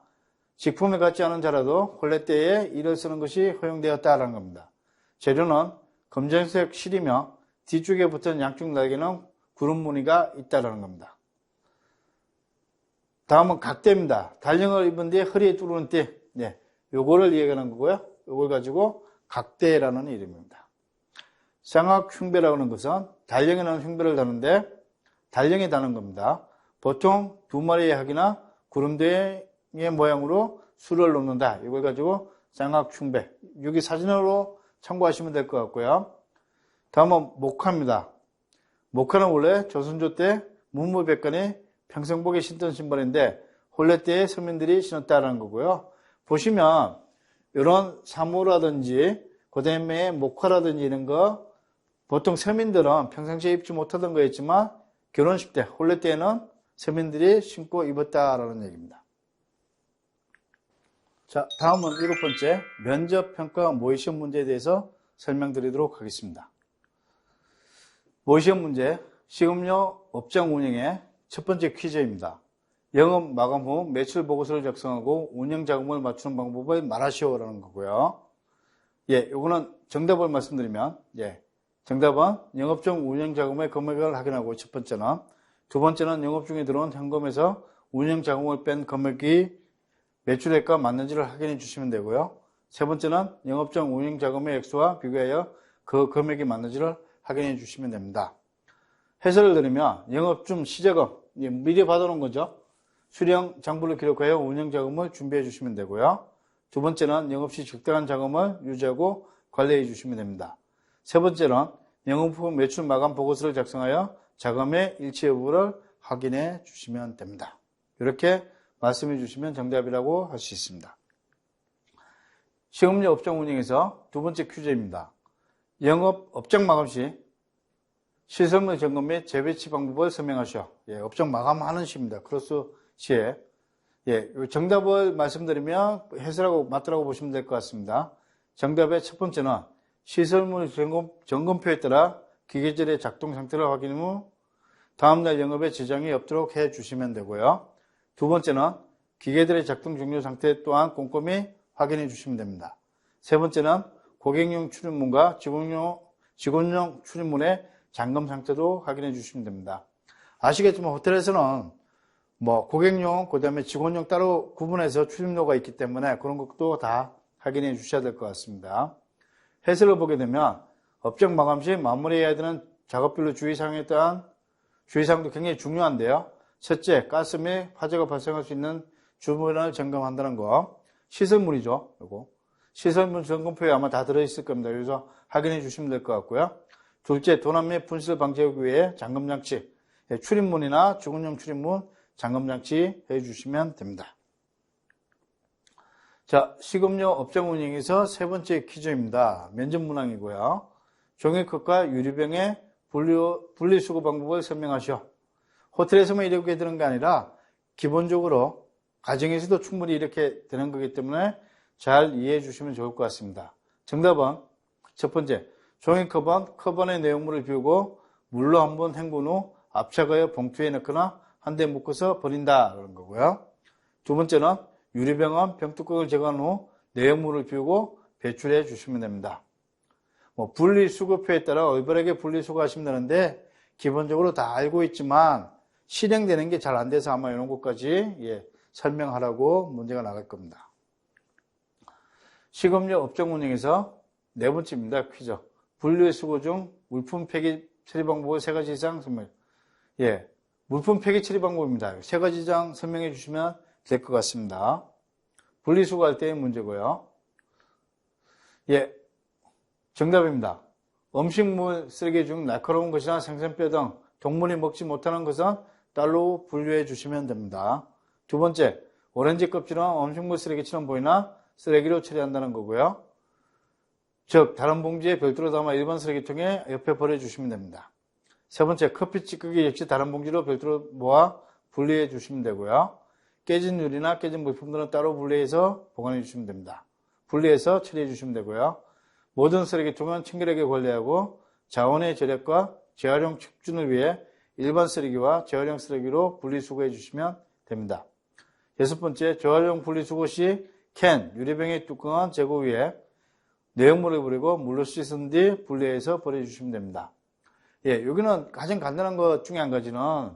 직품을 갖지 않은 자라도 혼례 때에 이를 쓰는 것이 허용되었다라는 겁니다. 재료는 검정색 실이며 뒤쪽에 붙은 양쪽 날개는 구름 무늬가 있다라는 겁니다. 다음은 각대입니다. 달령을 입은 뒤에 허리에 뚫는 띠. 네, 요거를 이야기하는 거고요. 요걸 가지고 각대라는 이름입니다. 쌍악 흉배라고 하는 것은 달령이라는 흉배를 다는데 달령이 다는 겁니다. 보통 두 마리의 학이나 구름대의 모양으로 술을 놓는다. 이걸 가지고 쌍악 흉배. 여기 사진으로 참고하시면 될 것 같고요. 다음은 목화입니다. 목화는 원래 조선조 때 문무백관이 평상복에 신던 신발인데 혼례 때에 서민들이 신었다라는 거고요. 보시면 이런 사모라든지 그다음에 목화라든지 이런 거 보통 서민들은 평상시에 입지 못하던 거였지만 결혼식 때 혼례 때에는 서민들이 신고 입었다라는 얘기입니다. 자, 다음은 7번째 면접평가 모의시험 문제에 대해서 설명드리도록 하겠습니다. 모의시험 문제, 식음료 업장 운영의 첫 번째 퀴즈입니다. 영업 마감 후 매출 보고서를 작성하고 운영 자금을 맞추는 방법을 말하시오라는 거고요. 예, 요거는 정답을 말씀드리면, 예, 정답은 영업 중 운영 자금의 금액을 확인하고 첫 번째는, 두 번째는 영업 중에 들어온 현금에서 운영 자금을 뺀 금액이 매출액과 맞는지를 확인해 주시면 되고요. 세 번째는 영업 중 운영 자금의 액수와 비교하여 그 금액이 맞는지를 확인해 주시면 됩니다. 해설을 드리면 영업 중 시자금, 미리 받아놓은 거죠. 수령 장부를 기록하여 운영 자금을 준비해 주시면 되고요. 두 번째는 영업 시 적당한 자금을 유지하고 관리해 주시면 됩니다. 세 번째는 영업 후 매출 마감 보고서를 작성하여 자금의 일치 여부를 확인해 주시면 됩니다. 이렇게 말씀해 주시면 정답이라고 할 수 있습니다. 식음료 업장 운영에서 두 번째 퀴즈입니다. 영업 업장 마감 시 시설물 점검 및 재배치 방법을 설명하시오. 예, 업장 마감하는 시입니다. 크로스 시에. 예, 정답을 말씀드리면 해설하고 맞더라고 보시면 될 것 같습니다. 정답의 첫 번째는 시설물 점검표에 따라 기계절의 작동 상태를 확인 후 다음날 영업에 지장이 없도록 해 주시면 되고요. 두 번째는 기계들의 작동 종료 상태 또한 꼼꼼히 확인해 주시면 됩니다. 세 번째는 고객용 출입문과 직원용 출입문의 잠금 상태도 확인해 주시면 됩니다. 아시겠지만 호텔에서는 고객용, 그 다음에 직원용 따로 구분해서 출입로가 있기 때문에 그런 것도 다 확인해 주셔야 될 것 같습니다. 해설을 보게 되면 업장 마감 시 마무리해야 되는 작업별로 주의사항에 따른 주의사항도 굉장히 중요한데요. 첫째, 가스 및 화재가 발생할 수 있는 주문을 점검한다는 거. 시설물이죠. 요거. 시설물 점검표에 아마 다 들어있을 겁니다. 그래서 확인해 주시면 될 것 같고요. 둘째, 도난 및 분실 방지하기 위해 잠금장치, 출입문이나 직원용 출입문 잠금장치 해주시면 됩니다. 자, 식음료 업장 운영에서 세 번째 퀴즈입니다. 면접 문항이고요. 종이컵과 유리병의 분리수거 방법을 설명하시오. 호텔에서만 이렇게 되는 게 아니라 기본적으로 가정에서도 충분히 이렇게 되는 거기 때문에 잘 이해해 주시면 좋을 것 같습니다. 정답은 첫 번째, 종이컵은 컵 안의 내용물을 비우고 물로 한번 헹군 후 압착하여 봉투에 넣거나 한 대 묶어서 버린다 그런 거고요. 두 번째는 유리병은 병뚜껑을 제거한 후 내용물을 비우고 배출해 주시면 됩니다. 분리수거표에 따라 올바르게 분리수거하시면 되는데 기본적으로 다 알고 있지만 실행되는 게 잘 안 돼서 아마 이런 것까지 설명하라고 문제가 나갈 겁니다. 식음료 업종 운영에서 네 번째입니다. 퀴즈. 분류 수거 중 물품 폐기 처리 방법을 세 가지 이상 설명. 물품 폐기 처리 방법입니다. 세 가지 이상 설명해 주시면 될 것 같습니다. 분리수거할 때의 문제고요. 정답입니다. 음식물 쓰레기 중 날카로운 것이나 생선뼈 등 동물이 먹지 못하는 것은 따로 분류해 주시면 됩니다. 두 번째, 오렌지 껍질은 음식물 쓰레기처럼 보이나 쓰레기로 처리한다는 거고요. 즉, 다른 봉지에 별도로 담아 일반 쓰레기통에 옆에 버려주시면 됩니다. 세 번째, 커피 찌꺼기 역시 다른 봉지로 별도로 모아 분리해 주시면 되고요. 깨진 유리나 깨진 물품들은 따로 분리해서 보관해 주시면 됩니다. 분리해서 처리해 주시면 되고요. 모든 쓰레기통은 청결하게 관리하고 자원의 절약과 재활용 촉진을 위해 일반 쓰레기와 재활용 쓰레기로 분리수거해 주시면 됩니다. 여섯 번째, 재활용 분리수거 시 캔, 유리병의 뚜껑은 제거 후에 내용물을 버리고 물로 씻은 뒤 분리해서 버려주시면 됩니다. 여기는 가장 간단한 것 중에 한 가지는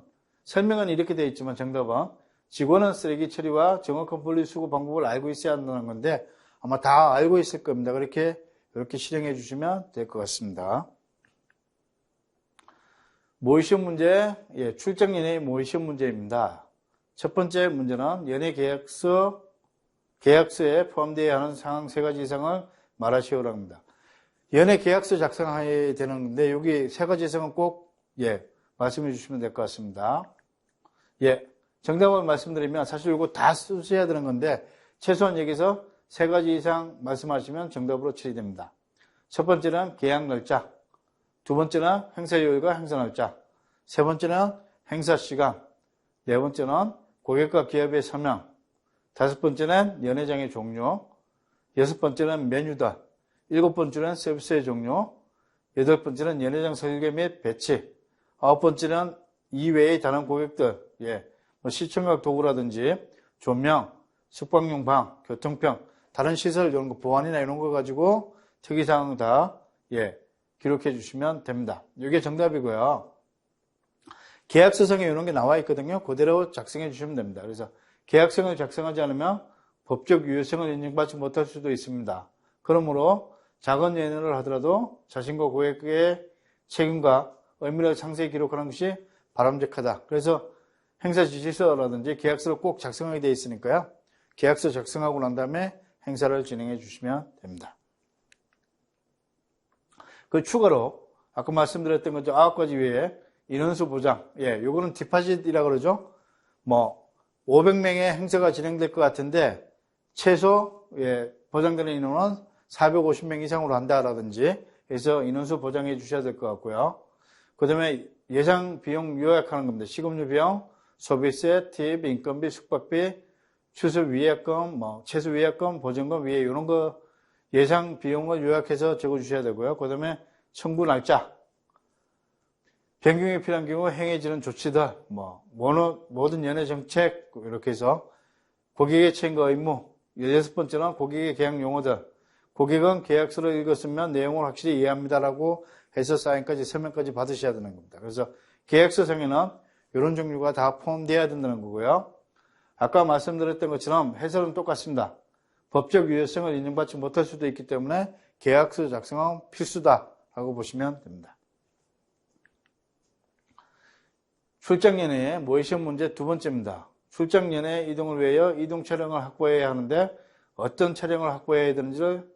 설명은 이렇게 되어 있지만 정답은 직원은 쓰레기 처리와 정확한 분리수거 방법을 알고 있어야 한다는 건데 아마 다 알고 있을 겁니다. 이렇게 실행해 주시면 될 것 같습니다. 모의시험 문제, 출장 연예 모의시험 문제입니다. 첫 번째 문제는 연예 계약서에 포함되어야 하는 상황 세 가지 이상을 말하시오라고 합니다. 연예 계약서 작성해야 되는데 여기 세 가지 이상은 꼭 말씀해 주시면 될 것 같습니다. 정답을 말씀드리면 사실 이거 다 쓰셔야 되는 건데 최소한 여기서 세 가지 이상 말씀하시면 정답으로 처리됩니다. 첫 번째는 계약 날짜, 두 번째는 행사요일과 행사 날짜, 세 번째는 행사 시간, 네 번째는 고객과 기업의 서명, 다섯 번째는 연회장의 종류, 여섯 번째는 메뉴다, 일곱 번째는 서비스의 종류, 여덟 번째는 연회장 설계 및 배치, 아홉 번째는 이외의 다른 고객들, 시청각 도구라든지 조명, 숙박용 방, 교통편, 다른 시설 이런 거 보안이나 이런 거 가지고 특이사항 다 기록해 주시면 됩니다. 이게 정답이고요. 계약서상에 이런 게 나와 있거든요. 그대로 작성해 주시면 됩니다. 그래서 계약서를 작성하지 않으면 법적 유효성을 인정받지 못할 수도 있습니다. 그러므로 작은 연회를 하더라도 자신과 고객의 책임과 의미를 상세히 기록하는 것이 바람직하다. 그래서 행사 지시서라든지 계약서를 꼭 작성하게 되어 있으니까요. 계약서 작성하고 난 다음에 행사를 진행해 주시면 됩니다. 그 추가로 아까 말씀드렸던 것처럼 9가지 외에 인원수 보장, 요거는 디파짓이라고 그러죠. 500명의 행사가 진행될 것 같은데 최소 보장되는 인원은 450명 이상으로 한다라든지 해서 인원수 보장해 주셔야 될 것 같고요. 그 다음에 예상 비용 요약하는 겁니다. 식음료 비용, 소비세, 팁, 인건비, 숙박비, 추수 위약금, 최소 위약금, 보증금, 위에 이런 거 예상 비용을 요약해서 적어 주셔야 되고요. 그 다음에 청구 날짜, 변경이 필요한 경우 행해지는 조치들, 모든 연회 정책 이렇게 해서 고객의 책임과 의무, 16번째는 고객의 계약 용어들, 고객은 계약서를 읽었으면 내용을 확실히 이해합니다라고 해서 사인까지 서명까지 받으셔야 되는 겁니다. 그래서 계약서상에는 이런 종류가 다 포함되어야 된다는 거고요. 아까 말씀드렸던 것처럼 해설은 똑같습니다. 법적 유효성을 인정받지 못할 수도 있기 때문에 계약서 작성은 필수다라고 보시면 됩니다. 출장연회의 모의시험 문제 두 번째입니다. 출장연회 이동을 위하여 이동 차량을 확보해야 하는데 어떤 차량을 확보해야 되는지를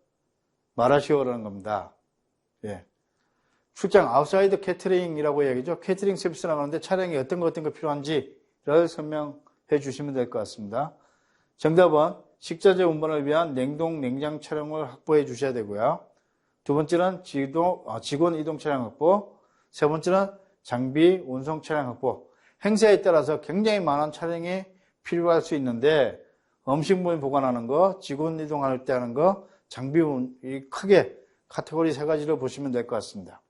말하시오라는 겁니다. 출장 아웃사이드 캐터링이라고 얘기죠. 캐터링 서비스라고 하는데 차량이 어떤 거 필요한지를 설명해 주시면 될 것 같습니다. 정답은 식자재 운반을 위한 냉동, 냉장 차량을 확보해 주셔야 되고요. 두 번째는 직원 이동 차량 확보, 세 번째는 장비 운송 차량 확보. 행사에 따라서 굉장히 많은 차량이 필요할 수 있는데 음식물 보관하는 거, 직원 이동할 때 하는 거, 장비 크게 카테고리 세 가지를 보시면 될 것 같습니다.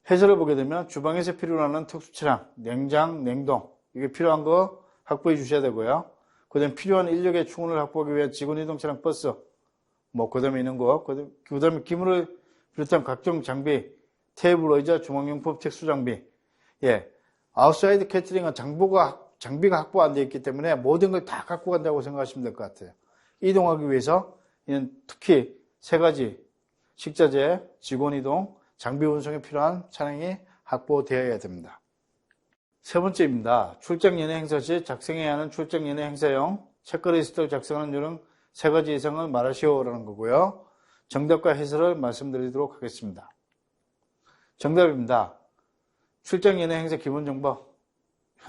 해설을 보게 되면 주방에서 필요로 하는 특수 차량, 냉장, 냉동 이게 필요한 거 확보해 주셔야 되고요. 그 다음에 필요한 인력의 충원을 확보하기 위해 직원 이동 차량 버스, 그 다음에 있는 거, 그 다음에 기물을 비롯한 각종 장비, 테이블, 의자, 주방용품, 특수 장비. 아웃사이드 캐터링은 장비가 확보 안 되어 있기 때문에 모든 걸 다 갖고 간다고 생각하시면 될 것 같아요. 이동하기 위해서 특히 세 가지 식자재, 직원 이동, 장비 운송에 필요한 차량이 확보되어야 됩니다. 세 번째입니다. 출장 연회 행사 시 작성해야 하는 출장 연회 행사용 체크리스트를 작성하는 요령 세 가지 이상을 말하시오라는 거고요. 정답과 해설을 말씀드리도록 하겠습니다. 정답입니다. 출장 연회 행사 기본 정보,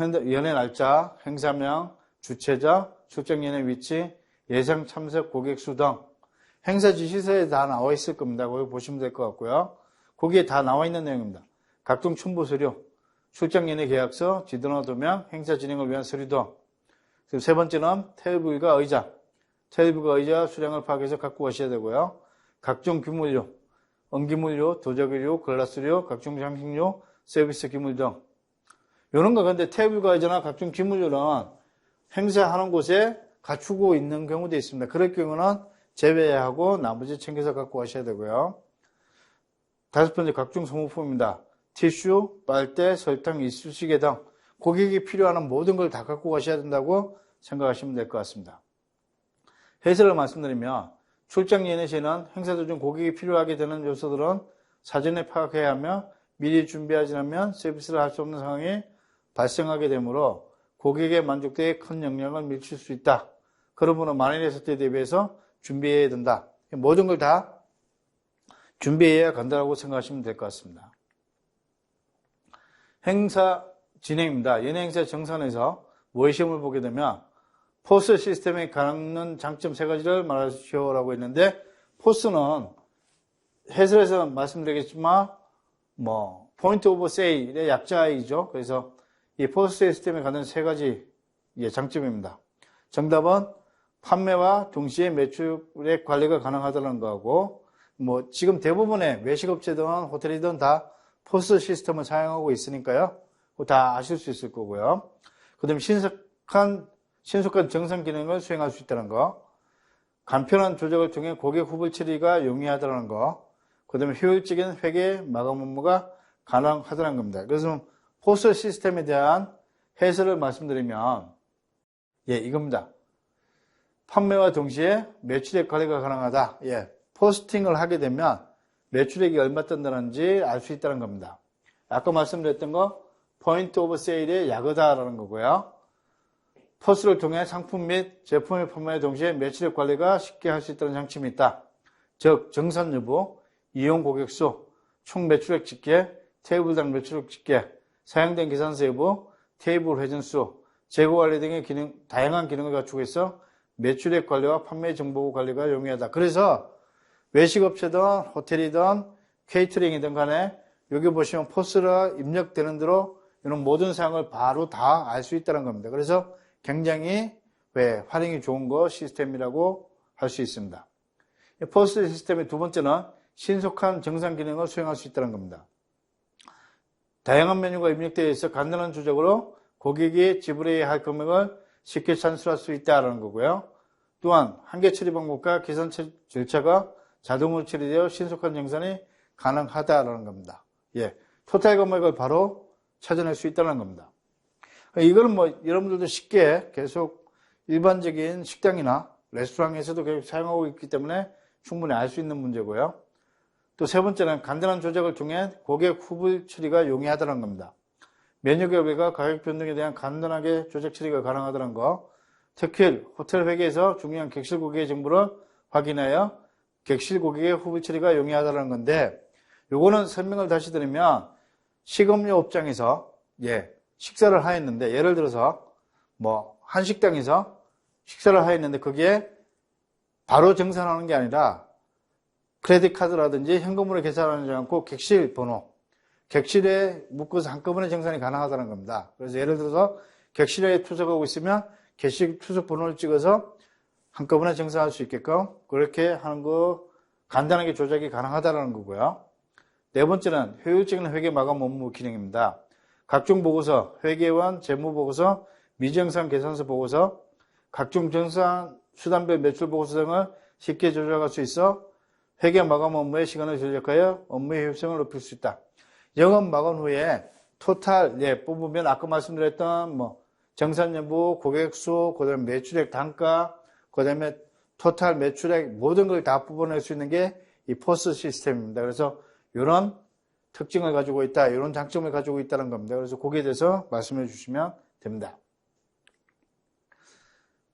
연회 날짜, 행사명, 주최자, 출장 연회 위치, 예상 참석 고객 수 등 행사 지시서에 다 나와 있을 겁니다. 거기 보시면 될 것 같고요. 거기에 다 나와 있는 내용입니다. 각종 첨부 서류, 출장 연회 계약서, 지도나 도면, 행사 진행을 위한 서류 등. 그리고 세 번째는 테이블과 의자 수량을 파악해서 갖고 가셔야 되고요. 각종 규모료, 언기물료, 도자기료, 글라스료, 각종 장식료, 서비스 기물 등. 이런 거 근데 테이블과 의자나 각종 기물료는 행사하는 곳에 갖추고 있는 경우도 있습니다. 그럴 경우는 제외하고 나머지 챙겨서 갖고 가셔야 되고요. 다섯 번째 각종 소모품입니다. 티슈, 빨대, 설탕, 이쑤시개 등 고객이 필요한 모든 걸 다 갖고 가셔야 된다고 생각하시면 될 것 같습니다. 해설을 말씀드리면 출장 연회 시에는 행사 도중 고객이 필요하게 되는 요소들은 사전에 파악해야 하며 미리 준비하지 않으면 서비스를 할 수 없는 상황이 발생하게 되므로 고객의 만족도에 큰 영향을 미칠 수 있다. 그러므로 만일의 사태에 대비해서 준비해야 된다. 모든 걸 다 준비해야 간다고 생각하시면 될 것 같습니다. 행사 진행입니다. 연회 행사 정산에서 모의 시험을 보게 되면 포스 시스템에 갖는 장점 세 가지를 말하시오라고 했는데 포스는 해설에서 말씀드리겠지만 포인트 오브 세일의 약자이죠. 그래서 이 포스 시스템에 갖는 세 가지 장점입니다. 정답은 판매와 동시에 매출액 관리가 가능하다는 거하고 지금 대부분의 외식업체든 호텔이든 다 포스 시스템을 사용하고 있으니까요. 다 아실 수 있을 거고요. 그 다음에 신속한 정산 기능을 수행할 수 있다는 거, 간편한 조작을 통해 고객 후불 처리가 용이하다는 거, 그 다음에 효율적인 회계 마감 업무가 가능하다는 겁니다. 그래서 포스 시스템에 대한 해설을 말씀드리면 이겁니다. 판매와 동시에 매출액 관리가 가능하다. 포스팅을 하게 되면 매출액이 얼마 뜬다는지 알 수 있다는 겁니다. 아까 말씀드렸던 거 포인트 오브 세일의 약어다라는 거고요. 포스를 통해 상품 및 제품의 판매와 동시에 매출액 관리가 쉽게 할 수 있다는 장점이 있다. 즉 정산 여부, 이용 고객 수, 총 매출액 집계, 테이블당 매출액 집계, 사용된 계산서 여부, 테이블 회전 수, 재고 관리 등의 다양한 기능을 갖추고 있어 매출액 관리와 판매 정보 관리가 용이하다. 그래서 외식업체든 호텔이든 케이터링이든 간에 여기 보시면 포스가 입력되는 대로 이런 모든 사항을 바로 다 알 수 있다는 겁니다. 그래서 굉장히 활용이 좋은 시스템이라고 할 수 있습니다. 포스 시스템의 두 번째는 신속한 정산 기능을 수행할 수 있다는 겁니다. 다양한 메뉴가 입력되어 있어 간단한 조작으로 고객이 지불해야 할 금액을 쉽게 산출할 수 있다는 거고요. 또한 한계 처리 방법과 계산 절차가 자동으로 처리되어 신속한 정산이 가능하다는 겁니다. 토탈 금액을 바로 찾아낼 수 있다는 겁니다. 이거는 여러분들도 쉽게 계속 일반적인 식당이나 레스토랑에서도 계속 사용하고 있기 때문에 충분히 알 수 있는 문제고요. 또 세 번째는 간단한 조작을 통해 고객 후불 처리가 용이하다는 겁니다. 메뉴 개별과 가격 변동에 대한 간단하게 조작 처리가 가능하다는 거. 특히 호텔 회계에서 중요한 객실 고객의 정보를 확인하여 객실 고객의 후불 처리가 용이하다는 건데 요거는 설명을 다시 드리면 식음료 업장에서 식사를 하였는데 예를 들어서 한식당에서 식사를 하였는데 거기에 바로 정산하는 게 아니라 크레딧 카드라든지 현금으로 계산하지 않고 객실 번호, 객실에 묶어서 한꺼번에 정산이 가능하다는 겁니다. 그래서 예를 들어서 객실에 투석하고 있으면 객실 투석 번호를 찍어서 한꺼번에 정산할 수 있게끔 그렇게 하는 거 간단하게 조작이 가능하다는 거고요. 네 번째는 효율적인 회계 마감 업무 기능입니다. 각종 보고서, 회계원, 재무보고서, 미정산 계산서 보고서, 각종 정산 수단별 매출 보고서 등을 쉽게 조작할 수 있어 회계 마감 업무의 시간을 절약하여 업무의 효율성을 높일 수 있다. 영업 마감 후에 토탈, 뽑으면 아까 말씀드렸던 정산 여부, 고객 수, 그 다음에 매출액 단가, 그 다음에 토탈 매출액 모든 걸 다 뽑아낼 수 있는 게 이 포스 시스템입니다. 그래서 이런 특징을 가지고 있다, 이런 장점을 가지고 있다는 겁니다. 그래서 거기에 대해서 말씀해 주시면 됩니다.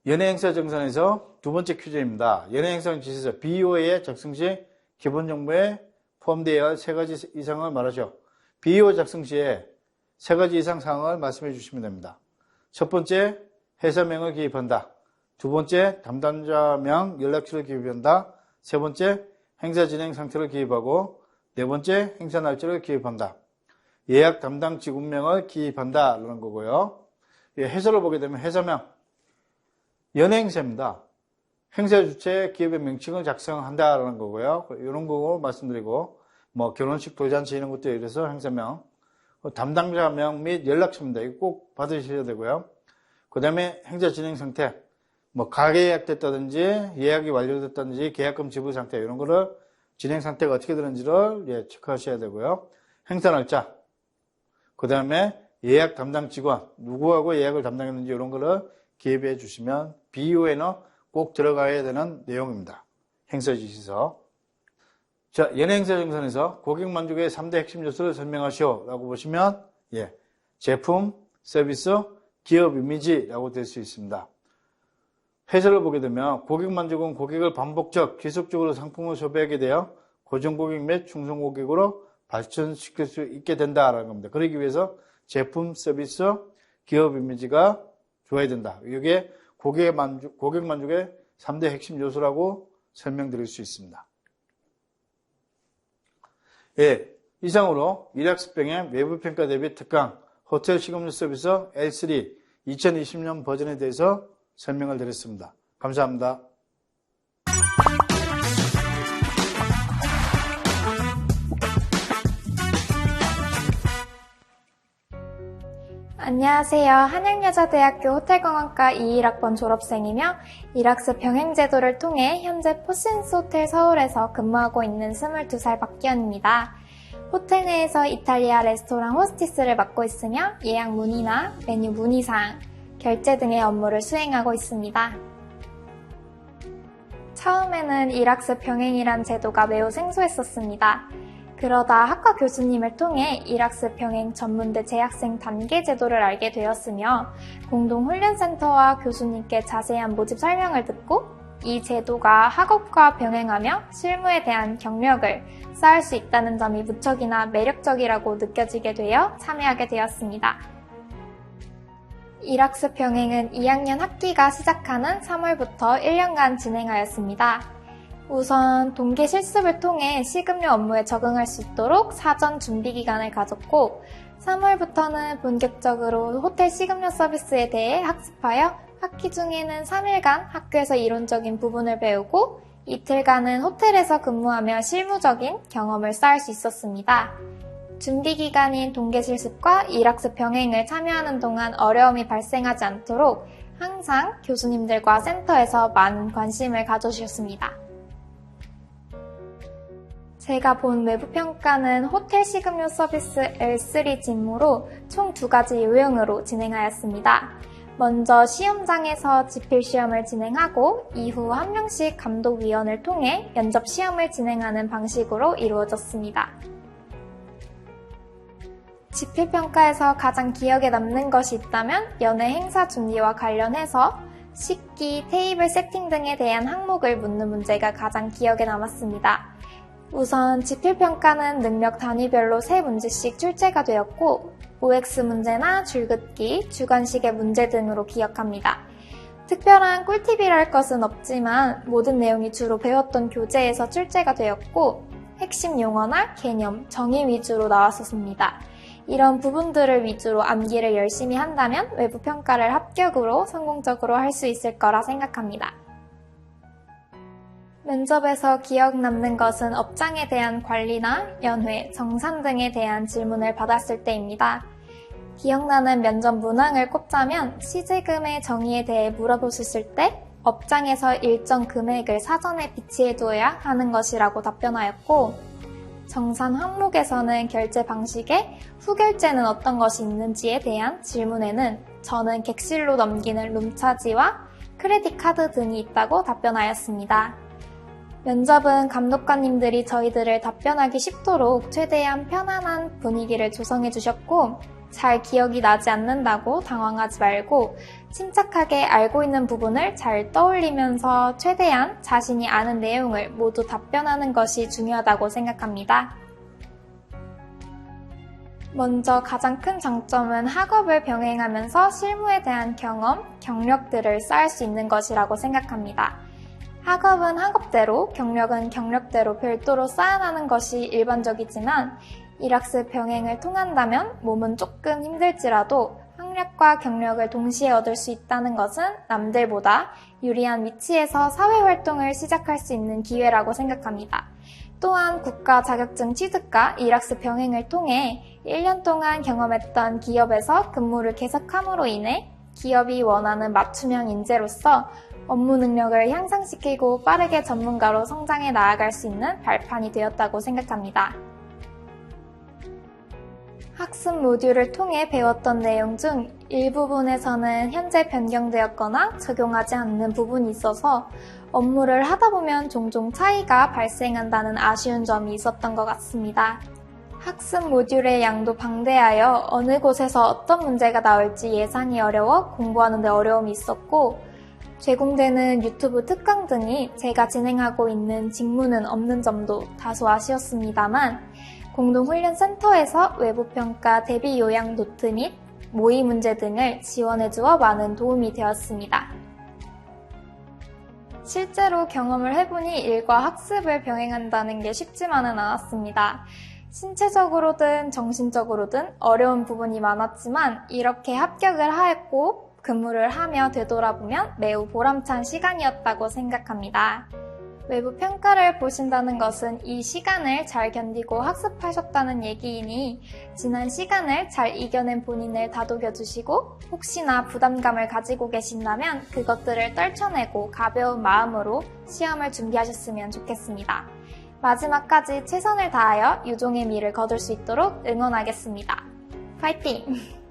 연예행사 정산에서 두 번째 퀴즈입니다. 연예행사 지시서 BOA에 작성 시 기본 정보에 포함되어야 할 세 가지 이상을 말하죠. BO 작성 시에 세 가지 이상 사항을 말씀해 주시면 됩니다. 첫 번째, 회사명을 기입한다. 두 번째, 담당자명, 연락처를 기입한다. 세 번째, 행사 진행 상태를 기입하고 네 번째, 행사 날짜를 기입한다. 예약 담당 직원명을 기입한다 라는 거고요. 해설을 보게 되면 회사명, 연예행사입니다. 행사 주체 기업의 명칭을 작성한다라는 거고요. 이런 거 말씀드리고 결혼식 돌잔치 이런 것도 이래서 행사명, 담당자명 및 연락처입니다. 이거 꼭 받으셔야 되고요. 그 다음에 행사 진행 상태, 가게 예약됐다든지 예약이 완료됐다든지 계약금 지불 상태 이런 거를 진행 상태가 어떻게 되는지를 체크하셔야 되고요. 행사 날짜, 그 다음에 예약 담당 직원, 누구하고 예약을 담당했는지 이런 거를 기입해 주시면 BO에는 꼭 들어가야 되는 내용입니다. 행사 지시서. 자, 연예행사 정산에서 고객 만족의 3대 핵심 요소를 설명하시오 라고 보시면 제품, 서비스, 기업 이미지라고 될 수 있습니다. 해설을 보게 되면 고객 만족은 고객을 반복적, 지속적으로 상품을 소비하게 되어 고정 고객 및 충성 고객으로 발전시킬 수 있게 된다라는 겁니다. 그러기 위해서 제품, 서비스, 기업 이미지가 좋아야 된다. 이게 고객 만족의 3대 핵심 요소라고 설명드릴 수 있습니다. 이상으로 일학습병의 외부평가 대비 특강 호텔 식음료 서비스 L3 2020년 버전에 대해서 설명을 드렸습니다. 감사합니다. 안녕하세요. 한양여자대학교 호텔관광과 21학번 졸업생이며 일학습 병행제도를 통해 현재 포신스 호텔 서울에서 근무하고 있는 22살 박기현입니다. 호텔 내에서 이탈리아 레스토랑 호스티스를 맡고 있으며 예약 문의나 메뉴 문의사항, 결제 등의 업무를 수행하고 있습니다. 처음에는 일학습 병행이란 제도가 매우 생소했었습니다. 그러다 학과 교수님을 통해 일학습 병행 전문대 재학생 단계 제도를 알게 되었으며 공동훈련센터와 교수님께 자세한 모집 설명을 듣고 이 제도가 학업과 병행하며 실무에 대한 경력을 쌓을 수 있다는 점이 무척이나 매력적이라고 느껴지게 되어 참여하게 되었습니다. 일학습 병행은 2학년 학기가 시작하는 3월부터 1년간 진행하였습니다. 우선 동계 실습을 통해 식음료 업무에 적응할 수 있도록 사전 준비 기간을 가졌고 3월부터는 본격적으로 호텔 식음료 서비스에 대해 학습하여 학기 중에는 3일간 학교에서 이론적인 부분을 배우고 이틀간은 호텔에서 근무하며 실무적인 경험을 쌓을 수 있었습니다. 준비 기간인 동계 실습과 일학습 병행을 참여하는 동안 어려움이 발생하지 않도록 항상 교수님들과 센터에서 많은 관심을 가져주셨습니다. 제가 본 외부평가는 호텔 식음료 서비스 L3 직무로 총 2가지 요형으로 진행하였습니다. 먼저 시험장에서 지필시험을 진행하고 이후 한 명씩 감독위원을 통해 면접시험을 진행하는 방식으로 이루어졌습니다. 지필평가에서 가장 기억에 남는 것이 있다면 연회 행사 준비와 관련해서 식기, 테이블 세팅 등에 대한 항목을 묻는 문제가 가장 기억에 남았습니다. 우선 지필평가는 능력 단위별로 3문제씩 출제가 되었고 OX 문제나 줄긋기, 주관식의 문제 등으로 기억합니다. 특별한 꿀팁이랄 것은 없지만 모든 내용이 주로 배웠던 교재에서 출제가 되었고 핵심 용어나 개념, 정의 위주로 나왔었습니다. 이런 부분들을 위주로 암기를 열심히 한다면 외부평가를 합격으로 성공적으로 할 수 있을 거라 생각합니다. 면접에서 기억 남는 것은 업장에 대한 관리나 연회, 정산 등에 대한 질문을 받았을 때입니다. 기억나는 면접 문항을 꼽자면 시제금의 정의에 대해 물어보셨을 때 업장에서 일정 금액을 사전에 비치해두어야 하는 것이라고 답변하였고 정산 항목에서는 결제 방식에 후결제는 어떤 것이 있는지에 대한 질문에는 저는 객실로 넘기는 룸차지와 크레딧 카드 등이 있다고 답변하였습니다. 면접은 감독관님들이 저희들을 답변하기 쉽도록 최대한 편안한 분위기를 조성해 주셨고, 잘 기억이 나지 않는다고 당황하지 말고 침착하게 알고 있는 부분을 잘 떠올리면서 최대한 자신이 아는 내용을 모두 답변하는 것이 중요하다고 생각합니다. 먼저 가장 큰 장점은 학업을 병행하면서 실무에 대한 경험, 경력들을 쌓을 수 있는 것이라고 생각합니다. 학업은 학업대로, 경력은 경력대로 별도로 쌓아나는 것이 일반적이지만 일학습 병행을 통한다면 몸은 조금 힘들지라도 학력과 경력을 동시에 얻을 수 있다는 것은 남들보다 유리한 위치에서 사회활동을 시작할 수 있는 기회라고 생각합니다. 또한 국가 자격증 취득과 일학습 병행을 통해 1년 동안 경험했던 기업에서 근무를 계속함으로 인해 기업이 원하는 맞춤형 인재로서 업무 능력을 향상시키고 빠르게 전문가로 성장해 나아갈 수 있는 발판이 되었다고 생각합니다. 학습 모듈을 통해 배웠던 내용 중 일부분에서는 현재 변경되었거나 적용하지 않는 부분이 있어서 업무를 하다 보면 종종 차이가 발생한다는 아쉬운 점이 있었던 것 같습니다. 학습 모듈의 양도 방대하여 어느 곳에서 어떤 문제가 나올지 예상이 어려워 공부하는 데 어려움이 있었고, 제공되는 유튜브 특강 등이 제가 진행하고 있는 직무는 없는 점도 다소 아쉬웠습니다만, 공동훈련센터에서 외부평가 대비 요약 노트 및 모의 문제 등을 지원해주어 많은 도움이 되었습니다. 실제로 경험을 해보니 일과 학습을 병행한다는 게 쉽지만은 않았습니다. 신체적으로든 정신적으로든 어려운 부분이 많았지만 이렇게 합격을 하였고 근무를 하며 되돌아보면 매우 보람찬 시간이었다고 생각합니다. 외부 평가를 보신다는 것은 이 시간을 잘 견디고 학습하셨다는 얘기이니 지난 시간을 잘 이겨낸 본인을 다독여주시고 혹시나 부담감을 가지고 계신다면 그것들을 떨쳐내고 가벼운 마음으로 시험을 준비하셨으면 좋겠습니다. 마지막까지 최선을 다하여 유종의 미를 거둘 수 있도록 응원하겠습니다. 파이팅!